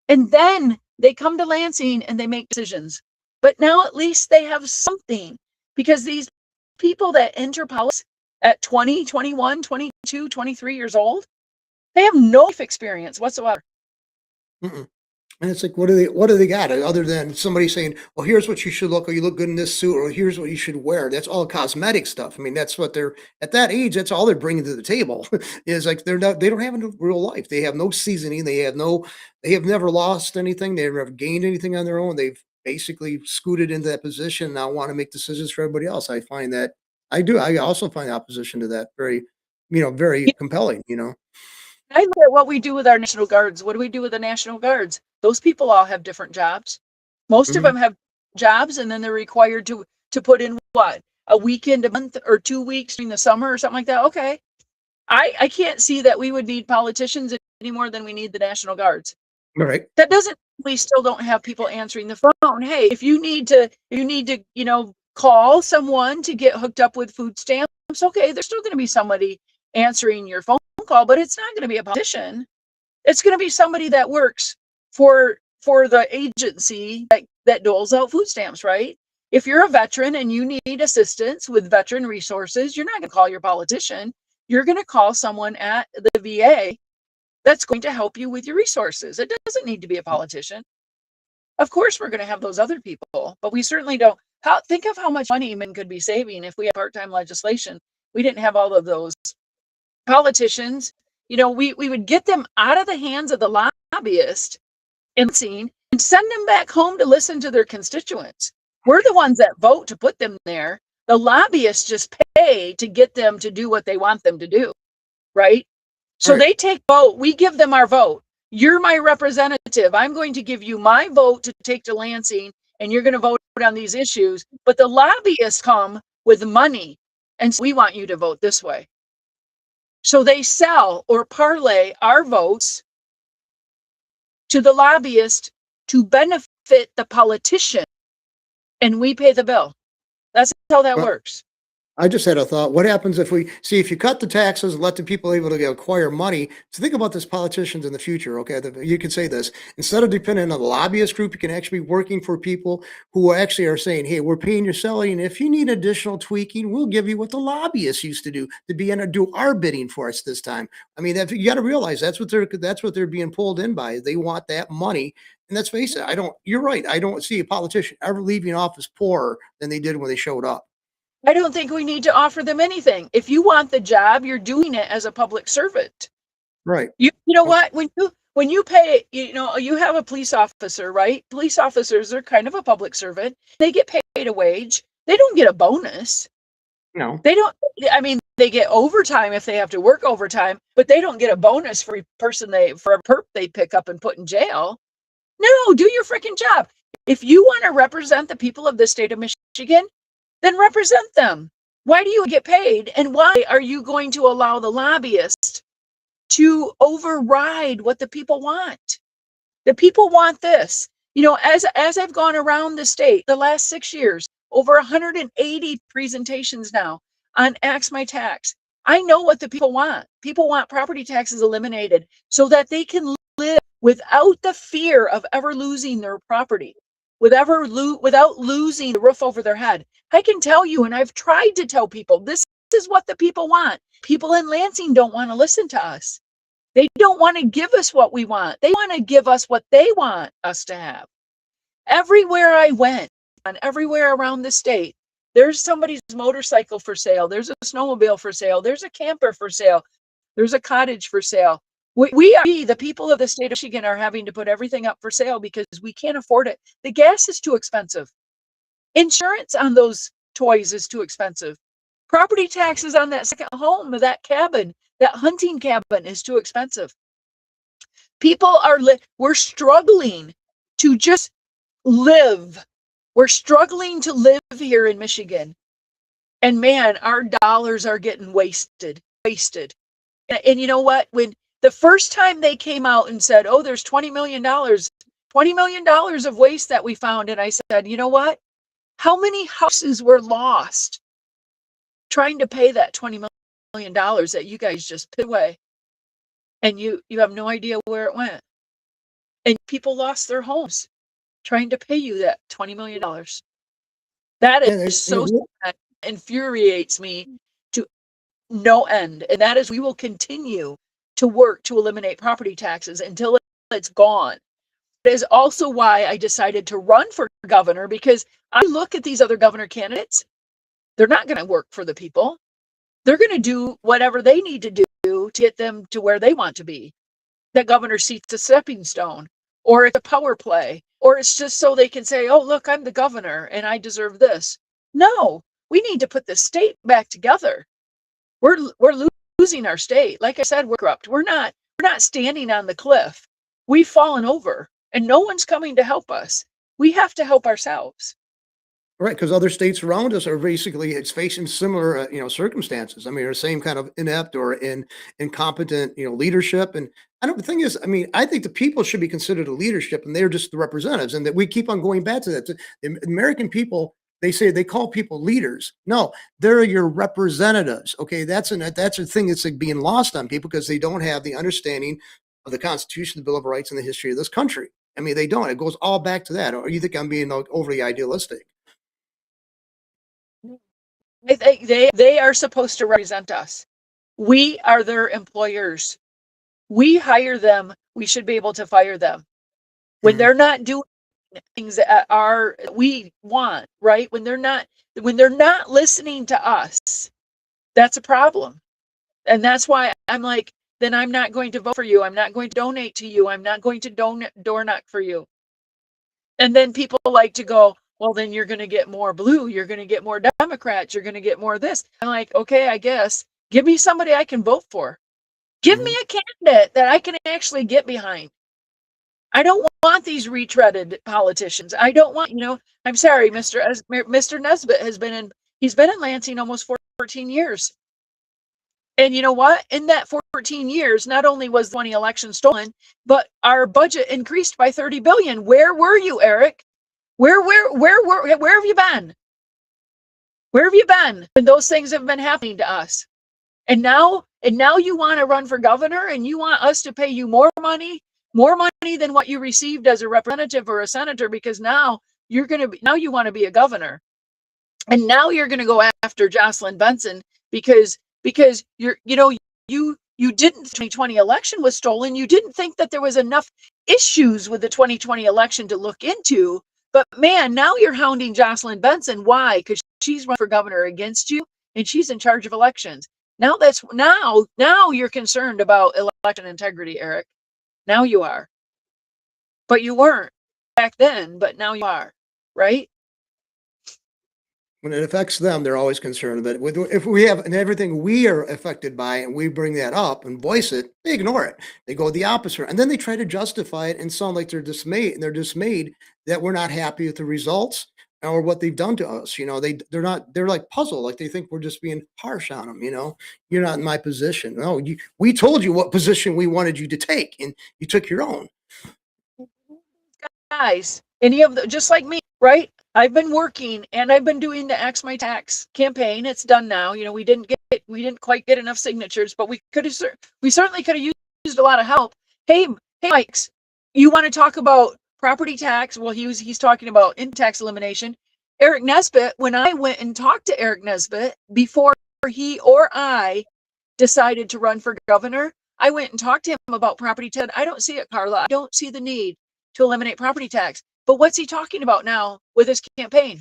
and then they come to Lansing and they make decisions. But now at least they have something, because these people that enter politics at 20, 21, 22, 23 years old, they have no life experience whatsoever. Mm-mm. And it's like, what do they got other than somebody saying, "Well, here's what you should look, or you look good in this suit, or here's what you should wear." That's all cosmetic stuff. I mean, that's what they're at that age. That's all they're bringing to the table. Is like they don't have a real life. They have no seasoning. They have never lost anything. They've never gained anything on their own. They've basically scooted into that position. Now want to make decisions for everybody else. I find that I do. I also find opposition to that very, very compelling. I look at what we do with our National Guards. What do we do with the National Guards? Those people all have different jobs. Most of Mhm. them have jobs, and then they're required to put in what, a weekend a month or 2 weeks during the summer or something like that. Okay, I can't see that we would need politicians any more than we need the National Guards. All right. That doesn't, we still don't have people answering the phone. Hey, if you need to call someone to get hooked up with food stamps, okay, there's still going to be somebody answering your phone call, but it's not going to be a politician. It's going to be somebody that works for the agency that doles out food stamps, right? If you're a veteran and you need assistance with veteran resources, you're not going to call your politician. You're going to call someone at the VA that's going to help you with your resources. It doesn't need to be a politician. Of course, we're going to have those other people, but we certainly don't. Think of how much money men could be saving if we had part-time legislation. We didn't have all of those politicians. We would get them out of the hands of the lobbyist and send them back home to listen to their constituents. We're the ones that vote to put them there. The lobbyists just pay to get them to do what they want them to do, right? All So right. they take vote. We give them our vote. You're my representative. I'm going to give you my vote to take to Lansing, and you're going to vote on these issues. But the lobbyists come with money, and we want you to vote this way. So they sell or parlay our votes to the lobbyist to benefit the politician, and we pay the bill. That's how that Well, works. I just had a thought. What happens if you cut the taxes and let the people able to acquire money? So think about this politicians in the future. Okay, you can say this instead of depending on the lobbyist group, you can actually be working for people who actually are saying, "Hey, we're paying your salary, and if you need additional tweaking, we'll give you what the lobbyists used to do to be in to do our bidding for us this time." I mean, you got to realize that's what they're being pulled in by. They want that money. And let's face it, I don't. You're right. I don't see a politician ever leaving office poorer than they did when they showed up. I don't think we need to offer them anything. If you want the job, you're doing it as a public servant. Right. You know Oh, what? When you pay, you have a police officer, right? Police officers are kind of a public servant. They get paid a wage. They don't get a bonus. no. They don't. I mean, they get overtime if they have to work overtime, but they don't get a bonus for a perp they pick up and put in jail. No, do your freaking job. If you want to represent the people of the state of Michigan, then represent them. Why do you get paid? And why are you going to allow the lobbyists to override what the people want? The people want this. As I've gone around the state the last 6 years, over 180 presentations now on Axe My Tax. I know what the people want. People want property taxes eliminated so that they can live without the fear of ever losing their property, without losing the roof over their head. I can tell you, and I've tried to tell people, this is what the people want. People in Lansing don't want to listen to us. They don't want to give us what we want. They want to give us what they want us to have. Everywhere I went, and everywhere around the state, there's somebody's motorcycle for sale. There's a snowmobile for sale. There's a camper for sale. There's a cottage for sale. The people of the state of Michigan, are having to put everything up for sale because we can't afford it. The gas is too expensive. Insurance on those toys is too expensive. Property taxes on that second home, or that cabin, that hunting cabin, is too expensive. We're struggling to just live. We're struggling to live here in Michigan. And man, our dollars are getting wasted. And you know what? When the first time they came out and said, oh, there's $20 million of waste that we found. And I said, you know what? How many houses were lost trying to pay that $20 million that you guys just put away? And you have no idea where it went. And people lost their homes trying to pay you that $20 million. That is so sad, infuriates me to no end. And that is, we will continue to work to eliminate property taxes until it's gone. That is also why I decided to run for governor, because I look at these other governor candidates. They're not going to work for the people. They're going to do whatever they need to do to get them to where they want to be. That governor seat's a stepping stone, or it's a power play, or it's just so they can say, oh, look, I'm the governor and I deserve this. No, we need to put the state back together. We're losing our state. Like I said, we're corrupt. We're not standing on the cliff. We've fallen over and no one's coming to help us. We have to help ourselves. Right, because other states around us are basically it's facing similar, circumstances. I mean, the same kind of inept or incompetent, leadership. And the thing is, I mean, I think the people should be considered the leadership, and they're just the representatives, and that we keep on going back to that. The American people, they say they call people leaders. No, they're your representatives. Okay, that's a thing that's like being lost on people because they don't have the understanding of the Constitution, the Bill of Rights, and the history of this country. I mean, they don't. It goes all back to that. Or you think I'm being overly idealistic? They are supposed to represent us. We are their employers. We hire them. We should be able to fire them when they're not doing things that we want, right? When they're not listening to us, that's a problem. And that's why I'm like, then I'm not going to vote for you. I'm not going to donate to you. I'm not going to door knock for you. And then people like to go, well, then you're going to get more blue. You're going to get more Democrats. You're going to get more this. I'm like, okay, I guess. Give me somebody I can vote for. Give me a candidate that I can actually get behind. I don't want these retreaded politicians. I don't want, I'm sorry, Mr. Nesbitt he's been in Lansing almost 14 years. And you know what? In that 14 years, not only was the 20 election stolen, but our budget increased by 30 billion. Where were you, Eric? Where have you been? Where have you been when those things have been happening to us? And now you want to run for governor and you want us to pay you more money than what you received as a representative or a senator, because now you want to be a governor. And now you're going to go after Jocelyn Benson because you didn't, the 2020 election was stolen. You didn't think that there was enough issues with the 2020 election to look into. But man, now you're hounding Jocelyn Benson. Why? Because she's run for governor against you and she's in charge of elections. Now you're concerned about election integrity, Eric. Now you are. But you weren't back then, but now you are, right? when it affects them, they're always concerned. But if we have and everything we are affected by and we bring that up and voice it, they ignore it. They go the opposite. And then they try to justify it and sound like they're dismayed that we're not happy with the results or what they've done to us. They're not, they're like puzzled, like they think we're just being harsh on them. You're not in my position. No, we told you what position we wanted you to take, and you took your own. Guys, any of the, just like me, right? I've been working and I've been doing the Axe My Tax campaign. It's done now. We didn't quite get enough signatures, but we certainly could have used a lot of help. Hey, Mikes, you want to talk about property tax? Well, he's talking about income tax elimination. Eric Nesbitt, when I went and talked to Eric Nesbitt before he or I decided to run for governor, I went and talked to him about property tax. I don't see it, Karla. I don't see the need to eliminate property tax. But what's he talking about now with his campaign?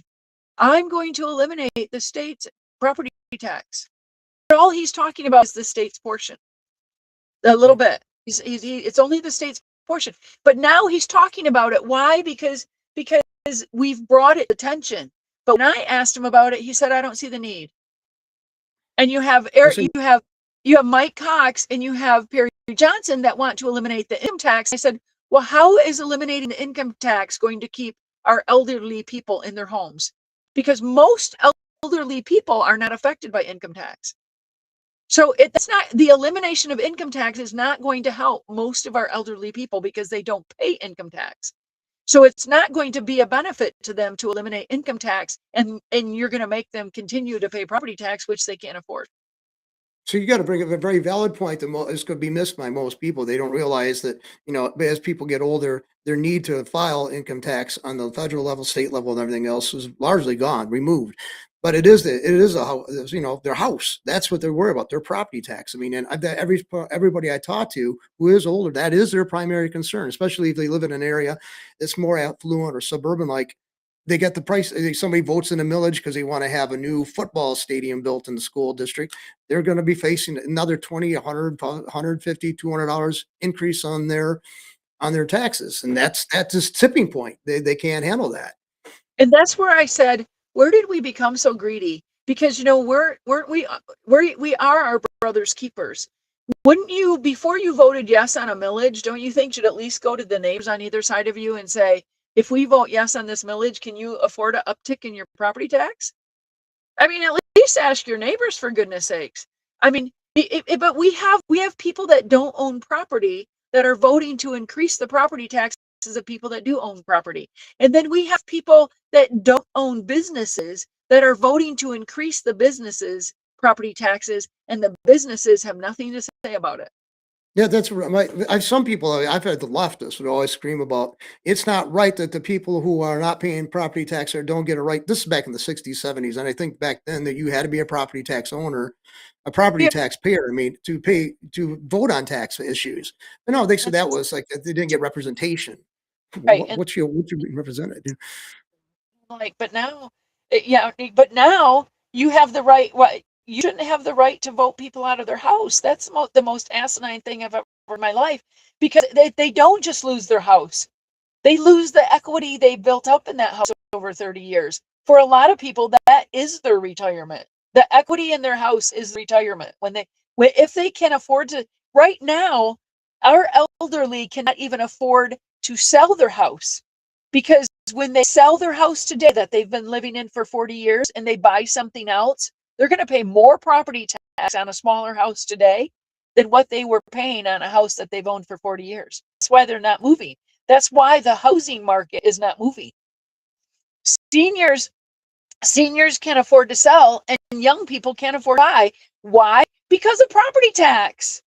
I'm going to eliminate the state's property tax. But all he's talking about is the state's portion. A little bit. It's only the state's portion. But now he's talking about it. Why? Because we've brought it to attention. But when I asked him about it, he said, I don't see the need. And you have Eric, you have Mike Cox and you have Perry Johnson that want to eliminate the income tax. I said, well, how is eliminating the income tax going to keep our elderly people in their homes? Because most elderly people are not affected by income tax. So it's not, the elimination of income tax is not going to help most of our elderly people because they don't pay income tax. So it's not going to be a benefit to them to eliminate income tax, and you're going to make them continue to pay property tax, which they can't afford. So you got to bring up a very valid point that is going to be missed by most people. They don't realize that, as people get older, their need to file income tax on the federal level, state level, and everything else is largely gone, removed. But it is their house. That's what they're worried about, their property tax. I mean, and everybody I talk to who is older, that is their primary concern, especially if they live in an area that's more affluent or suburban like. They get the price. Somebody votes in a millage because they want to have a new football stadium built in the school district. They're going to be facing another 20, 100, 150, $200 increase on their taxes. And that's this tipping point. They can't handle that. And that's where I said, where did we become so greedy? Because, we are our brother's keepers. Wouldn't you, before you voted yes on a millage, don't you think you'd at least go to the neighbors on either side of you and say, if we vote yes on this millage, can you afford an uptick in your property tax? I mean, at least ask your neighbors, for goodness sakes. I mean, but we have people that don't own property that are voting to increase the property taxes of people that do own property. And then we have people that don't own businesses that are voting to increase the businesses' property taxes, and the businesses have nothing to say about it. Yeah, that's right. Some people, I've had the leftists would always scream about it's not right that the people who are not paying property tax or don't get it right. This is back in the 60s, 70s. And I think back then that you had to be a property tax owner, a property Yeah, tax payer, I mean, to vote on tax issues. But no, they said that was like they didn't get representation. right. And What's your represented? but now, but now you have the right. What, you shouldn't have the right to vote people out of their house. That's the most asinine thing I've ever in my life, because they don't just lose their house. They lose the equity they built up in that house over 30 years. For a lot of people, that is their retirement. The equity in their house is retirement. If they can afford to, right now, our elderly cannot even afford to sell their house, because when they sell their house today that they've been living in for 40 years and they buy something else, they're going to pay more property tax on a smaller house today than what they were paying on a house that they've owned for 40 years. That's why they're not moving. That's why the housing market is not moving. Seniors can't afford to sell, and young people can't afford to buy. Why? Because of property tax.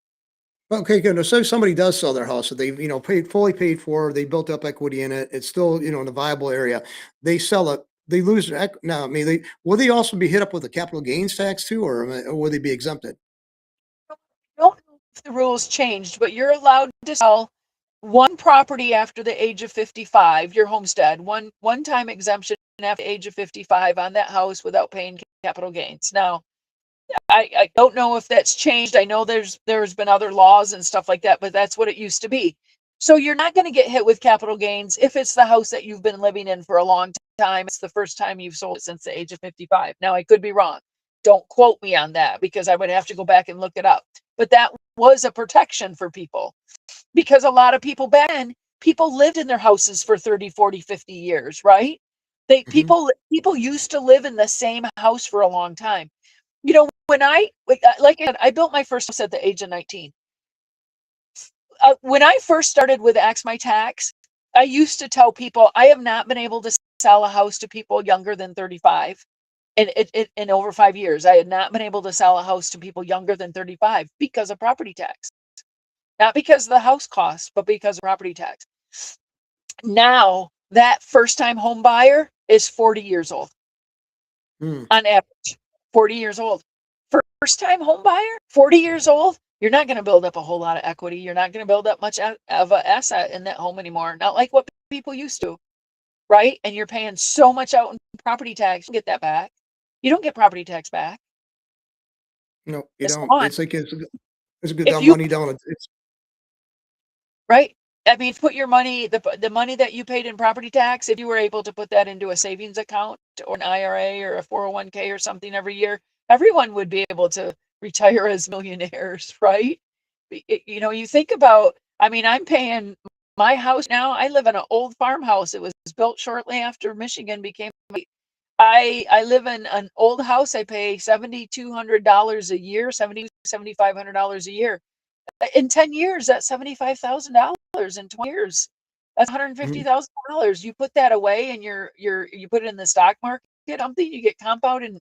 Okay, good. So somebody does sell their house that they've, fully paid for, they built up equity in it. It's still, in a viable area. They sell it, they lose their now, I mean, will they also be hit up with a capital gains tax too, or will they be exempted? I don't know if the rules changed, but you're allowed to sell one property after the age of 55, your homestead, one-time exemption after the age of 55 on that house without paying capital gains. Now, I don't know if that's changed. I know there's been other laws and stuff like that, but that's what it used to be. So you're not going to get hit with capital gains if it's the house that you've been living in for a long time it's the first time you've sold it since the age of 55. Now, I could be wrong. Don't quote me on that because I would have to go back and look it up. But that was a protection for people because a lot of people back then, people lived in their houses for 30, 40, 50 years, right? They Hmm. people used to live in the same house for a long time. When like I said, I built my first house at the age of 19. When I first started with Axe My Tax, I used to tell people I have not been able to sell a house to people younger than 35. In over 5 years, I had not been able to sell a house to people younger than 35 because of property tax. Not because of the house cost, but because of property tax. Now, that first time home buyer is 40 years old Hmm. on average. 40 years old. First time home buyer, 40 years old, you're not going to build up a whole lot of equity. You're not going to build up much of an asset in that home anymore. Not like what people used to, right? And you're paying so much out in property tax. You get that back. You don't get property tax back. No, you It's don't. gone. It's good If down you money down. It's right? I mean, put your money, the money that you paid in property tax, if you were able to put that into a savings account or an IRA or a 401k or something every year, everyone would be able to retire as millionaires, right? You think about, I mean, I'm paying my house now. I live in an old farmhouse. It was built shortly after Michigan became. I live in an old house. I pay $7,200 a year, $7,500 a year. In 10 years, that's $75,000. In 20 years, that's mhm. $150,000. You put that away and you put it in the stock market, something, you get compounded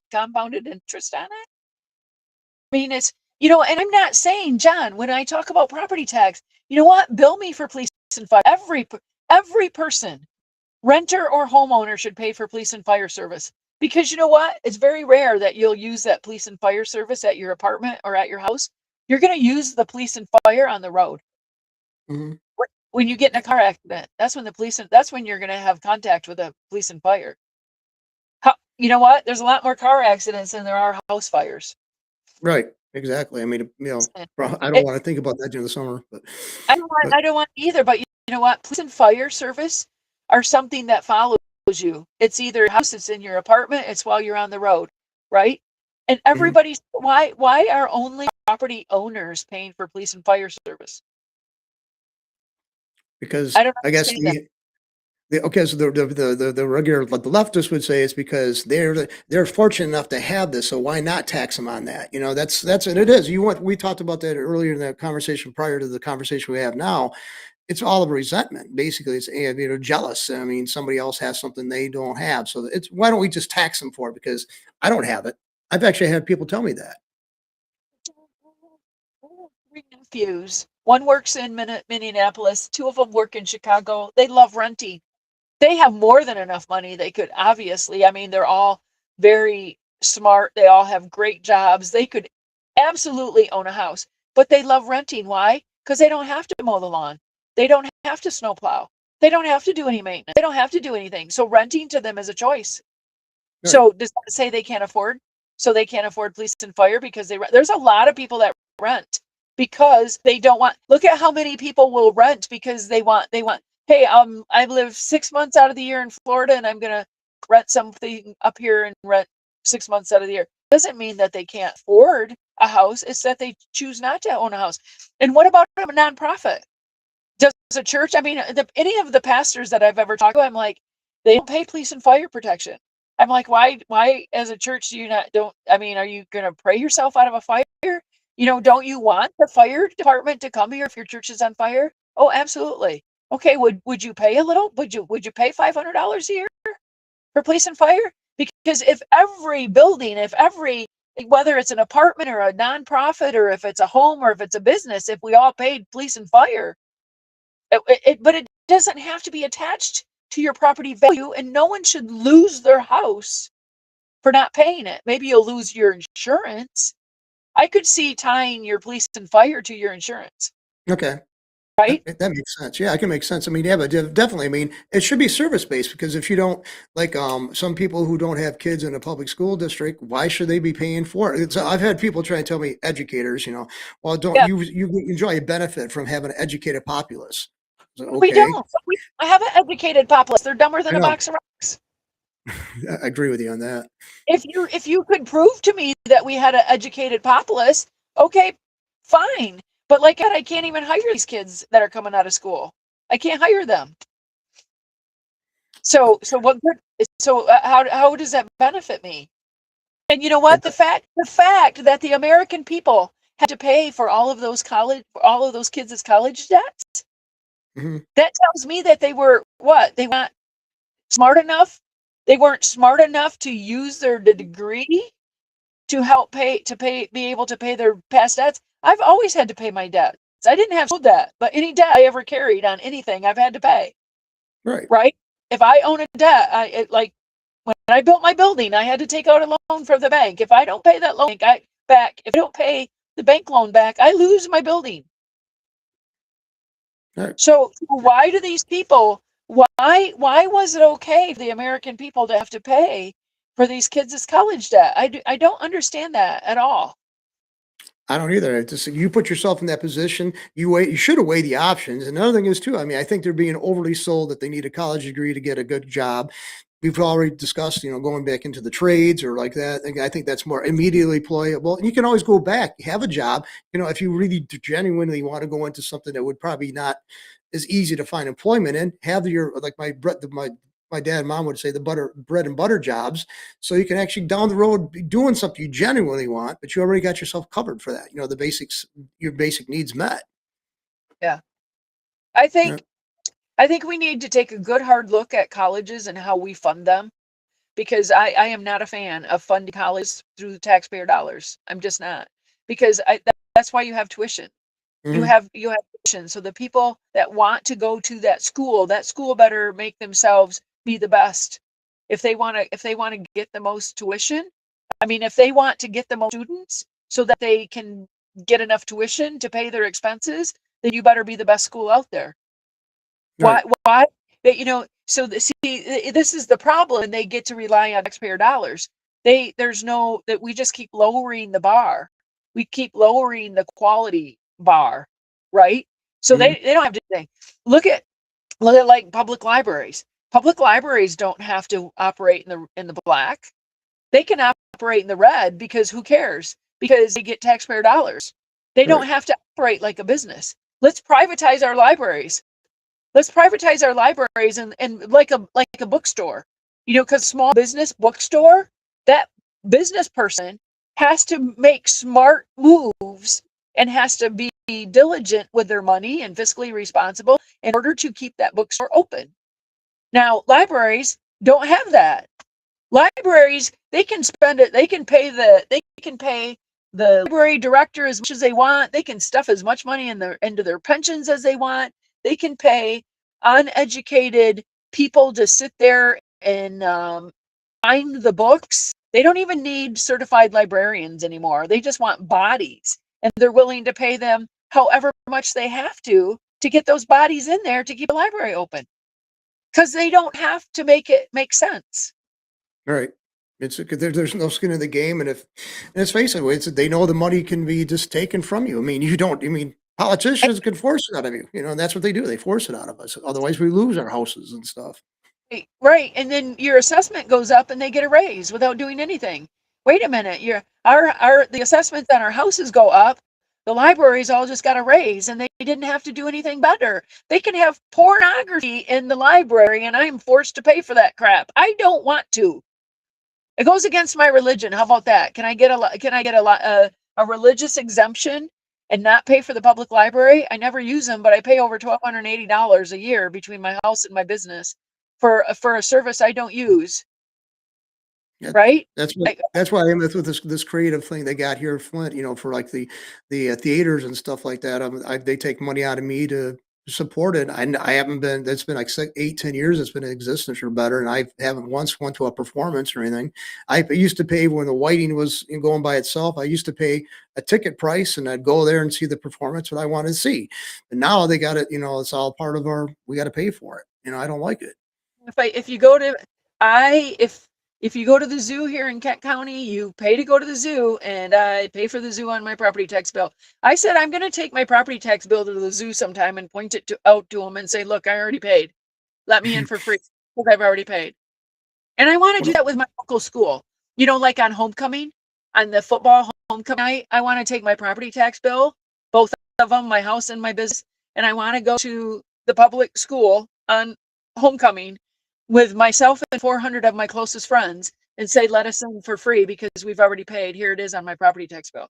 interest on it. I mean, and I'm not saying, John, when I talk about property tax, you know what? Bill me for police and fire. Every person, renter or homeowner, should pay for police and fire service. Because you know what? It's very rare that you'll use that police and fire service at your apartment or at your house. You're going to use the police and fire on the road. Mhm. When you get in a car accident, that's when you're going to have contact with the police and fire. You know what? There's a lot more car accidents than there are house fires. Right, exactly. I mean, And I don't it, wanna think about that during the summer, but but I don't want either, but you know what? Police and fire service are something that follows you. It's either your house, it's in your apartment, it's while you're on the road, right? And mhm, why are only property owners paying for police and fire service? because I don't I guess understand that. okay, so the regular like the leftists would say it's because they're fortunate enough to have this, so why not tax them on that? That's and it is. We talked about that earlier in that conversation prior to the conversation we have now. It's all of resentment. Basically, it's jealous. I mean, somebody else has something they don't have, so it's why don't we just tax them for it? Because I don't have it. I've actually had people tell me that. I have three nephews. One works in Minneapolis. Two of them work in Chicago. They love renting. They have more than enough money. They could obviously, I mean, they're all very smart. They all have great jobs. They could absolutely own a house, but they love renting. Why? Because they don't have to mow the lawn. They don't have to snowplow. They don't have to do any maintenance. They don't have to do anything. So renting to them is a choice. Right. So does that say they can't afford? So they can't afford police and fire because there's a lot of people that rent because they don't want. Look at how many people will rent because they want. Hey, I live 6 months out of the year in Florida, and I'm gonna rent something up here and rent 6 months out of the year. Doesn't mean that they can't afford a house. It's that they choose not to own a house. And what about a nonprofit? Does a church? I mean, any of the pastors that I've ever talked to, I'm like, they don't pay police and fire protection. I'm like, why as a church do you not don't? I mean, are you going to pray yourself out of a fire? Don't you want the fire department to come here if your church is on fire? Oh, absolutely. Okay, would you pay a little? Would you pay $500 a year for police and fire? Because if every building, if every whether it's an apartment or a nonprofit or if it's a home or if it's a business, if we all paid police and fire, but it doesn't have to be attached to your property value, and no one should lose their house for not paying it. Maybe you'll lose your insurance. I could see tying your police and fire to your insurance, Okay. right? That makes sense. Yeah, I can make sense. I mean, yeah, but definitely. I mean, it should be service based because if you don't like, some people who don't have kids in a public school district, why should they be paying for it? I've had people try and tell me, educators, well, don't Yeah, you enjoy a benefit from having an educated populace? So, we okay, don't. I have an educated populace. They're dumber I than a know. box of rocks. I agree with you on that. If you could prove to me that we had an educated populace, okay, fine. But like I can't even hire these kids that are coming out of school. I can't hire them. So what good? So how does that benefit me? And you know It, what? The fact that the American people had to pay for all of those kids' college debts, mhm. that tells me that they were what? They weren't smart enough. They weren't smart enough to use their degree to help be able to pay their past debts. I've always had to pay my debts. I didn't have school debt, but any debt I ever carried on anything, I've had to pay. Right. Right? If I own a debt, like when I built my building, I had to take out a loan from the bank. If I don't pay that loan back, if I don't pay the bank loan back, I lose my building. Right. So why do these people? Why was it okay for the American people to have to pay for these kids' college debt? I don't understand that at all. I don't either. It's just you put yourself in that position. You should weigh the options. Another thing is too. I mean, I think they're being overly sold that they need a college degree to get a good job. We've already discussed, going back into the trades or like that. I think that's more immediately employable. And you can always go back, have a job. If you really genuinely want to go into something that would probably not as easy to find employment in, have your like my dad and mom would say the bread and butter jobs, so you can actually down the road be doing something you genuinely want, but you already got yourself covered for that. The basics, your basic needs met. Yeah. I Yeah. think I think we need to take a good hard look at colleges and how we fund them because I am not a fan of funding college through the taxpayer dollars. I'm just not. Because that's why you have tuition. You Hmm. have you have tuition. So the people that want to go to that school better make themselves be the best. If they want to get the most tuition, I mean if they want to get the most students so that they can get enough tuition to pay their expenses, then you better be the best school out there. Right. Why? This is the problem, and they get to rely on taxpayer dollars. There's no that we just keep lowering the bar. We keep lowering the quality bar, right? So Hmm. they don't have to say, look at look at like public libraries. Public libraries don't have to operate in the black. They can operate in the red because who cares? Because they get taxpayer dollars. They don't Right. have to operate like a business. Let's privatize our libraries. Let's privatize our libraries and like a bookstore. Because small business bookstore, that business person has to make smart moves and has to be diligent with their money and fiscally responsible in order to keep that bookstore open. Now, libraries don't have that. Libraries, they can spend it, they can pay the library director as much as they want. They can stuff as much money into their pensions as they want. They can pay uneducated people to sit there and find the books. They don't even need certified librarians anymore. They just want bodies, and they're willing to pay them however much they have to get those bodies in there to keep the library open because they don't have to make it make sense. Right. There's no skin in the game, and let's face it, they know the money can be just taken from you. I mean, you don't. I mean, politicians can force it out of you. And that's what they do. They force it out of us. Otherwise, we lose our houses and stuff. Right, and then your assessment goes up and they get a raise without doing anything. Wait a minute, our the assessments on our houses go up. The libraries all just got a raise and they didn't have to do anything better. They can have pornography in the library and I'm forced to pay for that crap. I don't want to. It goes against my religion. How about that? Can I get a religious exemption and not pay for the public library? I never use them, but I pay over $1,280 a year between my house and my business for a service I don't use, Yeah, right? I, that's why I'm with this creative thing they got here in Flint, for like the theaters and stuff like that. They take money out of me to support it. I haven't been. That's been like 8, 10 years. It's been in existence or better, and I haven't once went to a performance or anything. I used to pay when the whiting was going by itself. I used to pay a ticket price, and I'd go there and see the performance that I wanted to see. And now they got it. It's all part of our. We got to pay for it. I don't like it. if you go to I if you go to the zoo here in Kent County, you pay to go to the zoo, and I pay for the zoo on my property tax bill. I said I'm going to take my property tax bill to the zoo sometime and point it out to them and say, "Look, I already paid. Let me in for free because I've already paid." And I want to do Well, that with my local school. Like on homecoming, on the football homecoming night, I want to take my property tax bill, both of them, my house and my business, and I want to go to the public school on homecoming with myself and 400 of my closest friends and say, let us in for free because we've already paid. Here it is on my property tax bill.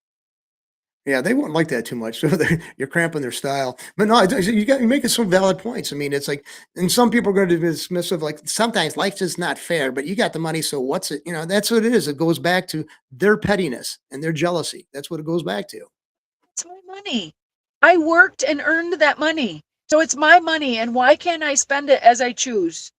yeah, they wouldn't like that too much. So you're cramping their style. But no, you making some valid points. I mean, it's like, and some people are going to be dismissive. Like sometimes life's just not fair. But you got the money, so what's it? That's what it is. It goes back to their pettiness and their jealousy. That's what it goes back to. It's my money. I worked and earned that money. So it's my money. And why can't I spend it as I choose?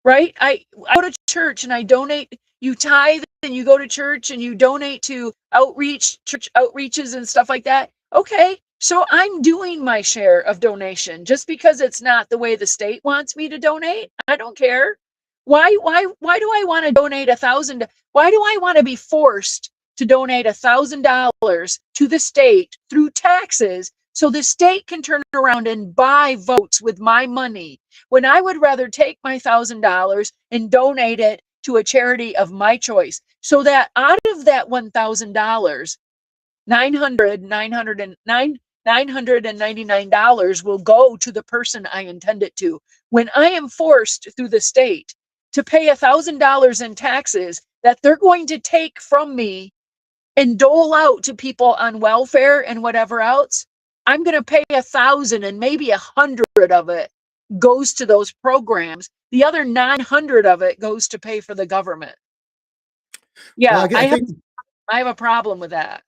Right? I go to church and I donate. You tithe and you go to church and you donate to church outreaches and stuff like that. Okay. So I'm doing my share of donation just because it's not the way the state wants me to donate. I don't care. Why do I want to donate 1,000? Why do I want to be forced to donate $1,000 to the state through taxes so the state can turn around and buy votes with my money when I would rather take my $1,000 and donate it to a charity of my choice so that out of that $1,000, 999 will go to the person I intend it to. When I am forced through the state to pay $1,000 in taxes that they're going to take from me and dole out to people on welfare and whatever else, I'm going to pay 1,000 and maybe 100 of it goes to those programs. The other 900 of it goes to pay for the government. Well, Yeah, I think I have a problem with that.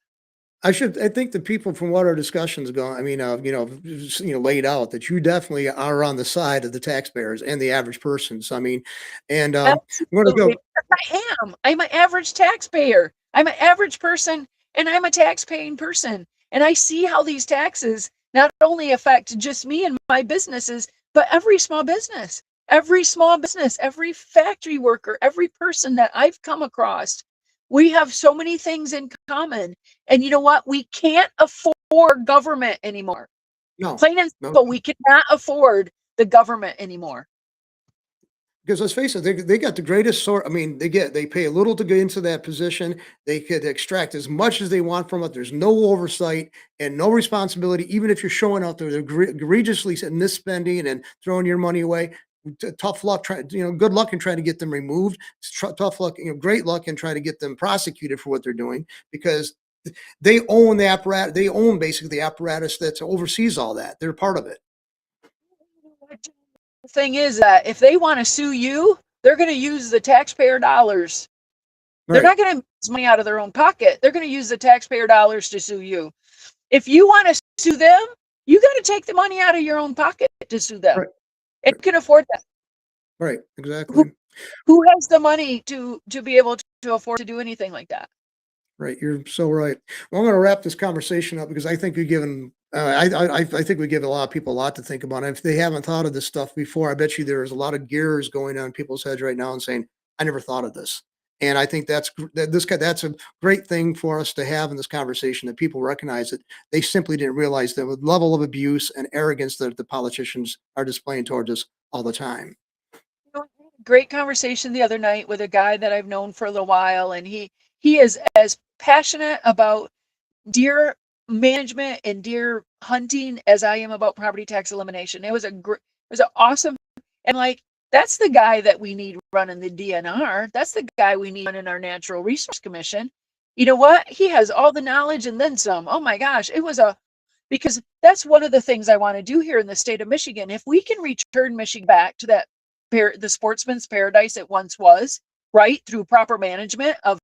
I think the people from what our discussions go, I mean, laid out that you definitely are on the side of the taxpayers and the average person. So I mean, and I'm going to Absolutely. go. I am. I'm an average taxpayer. I'm an average person and I'm a tax paying person. And I see how these taxes not only affect just me and my businesses, but every small business, every factory worker, every person that I've come across. We have so many things in common. And you know what? We can't afford government anymore. No, Plain and no. simple, we cannot afford the government anymore. Because let's face it, they got the greatest sort. I mean, they pay a little to get into that position. They could extract as much as they want from it. There's no oversight and no responsibility. Even if you're showing out there egregiously misspending and throwing your money away, tough luck. Good luck in trying to get them removed. Tough luck. Great luck in trying to get them prosecuted for what they're doing because they own the apparatus. They own basically the apparatus that oversees all that. They're part of it. The thing is that if they want to sue you, they're going to use the taxpayer dollars. They're Right. not going to use money out of their own pocket. They're going to use the taxpayer dollars to sue you. If you want to sue them, you got to take the money out of your own pocket to sue them. Right. And you can afford that. Right. Who, Exactly. who has the money to be able to afford to do anything like that? Right, you're so right. Well, I'm going to wrap this conversation up because I think we've given, I think we give a lot of people a lot to think about. And if they haven't thought of this stuff before, I bet you there's a lot of gears going on in people's heads right now and saying, "I never thought of this." And I think that's a great thing for us to have in this conversation that people recognize that they simply didn't realize the level of abuse and arrogance that the politicians are displaying towards us all the time. Great conversation the other night with a guy that I've known for a little while, and he is as passionate about deer management and deer hunting as I am about property tax elimination. It was an awesome, and like that's the guy that we need running the DNR. That's the guy we need running our Natural Resource Commission. You know what? He has all the knowledge and then some. Oh my gosh, because that's one of the things I want to do here in the state of Michigan. If we can return Michigan back to the sportsman's paradise it once was, right, through proper management of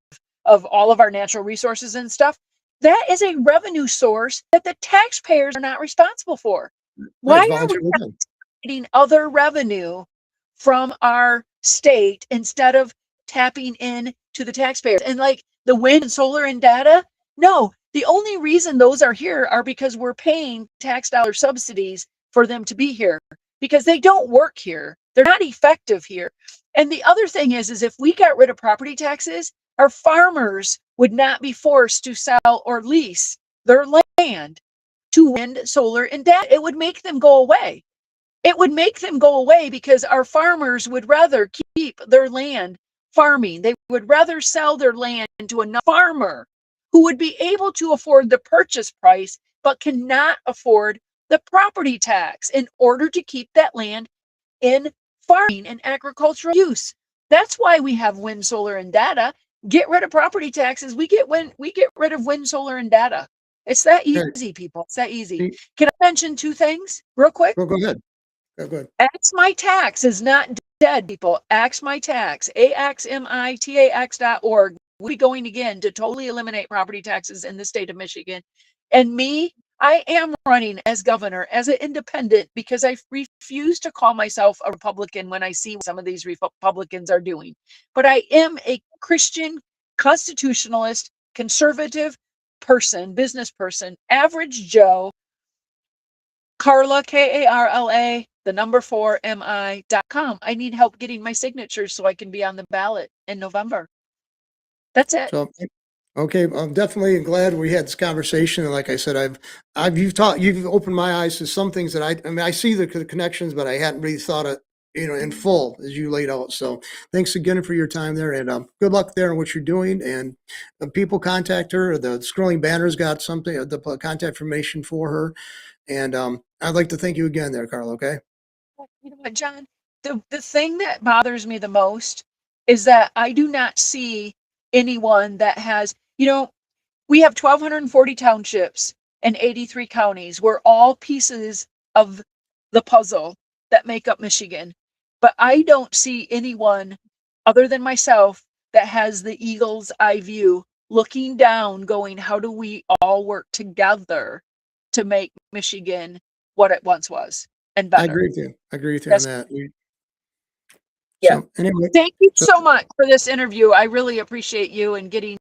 all of our natural resources and stuff, that is a revenue source that the taxpayers are not responsible for. Right, it's Why are we voluntarily done. getting other revenue from our state instead of tapping in to the taxpayers? And like the wind and solar and data, no, the only reason those are here are because we're paying tax dollar subsidies for them to be here because they don't work here. They're not effective here. And the other thing is if we got rid of property taxes, our farmers would not be forced to sell or lease their land to wind, solar, and data. It would make them go away. It would make them go away because our farmers would rather keep their land farming. They would rather sell their land to a farmer who would be able to afford the purchase price, but cannot afford the property tax in order to keep that land in farming and agricultural use. That's why we have wind, solar, and data. Get rid of property taxes. We get rid of wind, solar, and data. It's that Okay. easy, people. It's that easy. Can I mention two things real quick? Go ahead. Go ahead. Ax My Tax is not dead, people. Ax My Tax, axmitax.org. We'll be going again to totally eliminate property taxes in the state of Michigan. And me, I am running as governor, as an independent, because I refuse to call myself a Republican when I see what some of these Republicans are doing. But I am a Christian, constitutionalist, conservative person, business person, average Joe. Karla, Karla, the number 4 mi.com. I need help getting my signatures so I can be on the ballot in November. That's it. So, okay, I'm definitely glad we had this conversation. And like I said, you've opened my eyes to some things that I mean, I see the connections, but I hadn't really thought of, in full as you laid out. So thanks again for your time there, and good luck there in what you're doing. And people contact her. The scrolling banner's got something, the contact information for her. And I'd like to thank you again there, Karla. Okay. You know what, John? The thing that bothers me the most is that I do not see anyone that has, we have 1,240 townships and 83 counties. We're all pieces of the puzzle that make up Michigan. But I don't see anyone other than myself that has the eagle's eye view looking down, going, how do we all work together to make Michigan what it once was and I better? agree with you. I agree with you on That's that. yeah. So anyway, Thank you so so much for this interview. I really appreciate you and getting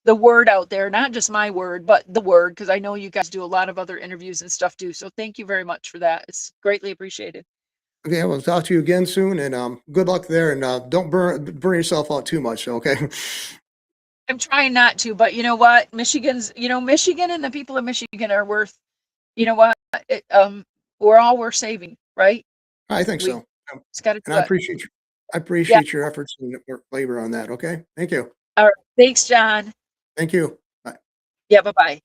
the word out there, not just my word, but the word, because I know you guys do a lot of other interviews and stuff too. So thank you very much for that. It's greatly appreciated. okay, we'll talk to you again soon, and good luck there. And don't burn yourself out too much. Okay. I'm trying not to, but you know what? Michigan and the people of Michigan are worth, you know what? We're all worth saving, right? I think We so. just got to And do it. I Yeah. appreciate your efforts and your labor on that. Okay. Thank you. All right. Thanks, John. Thank you. Bye. Yeah. Bye bye.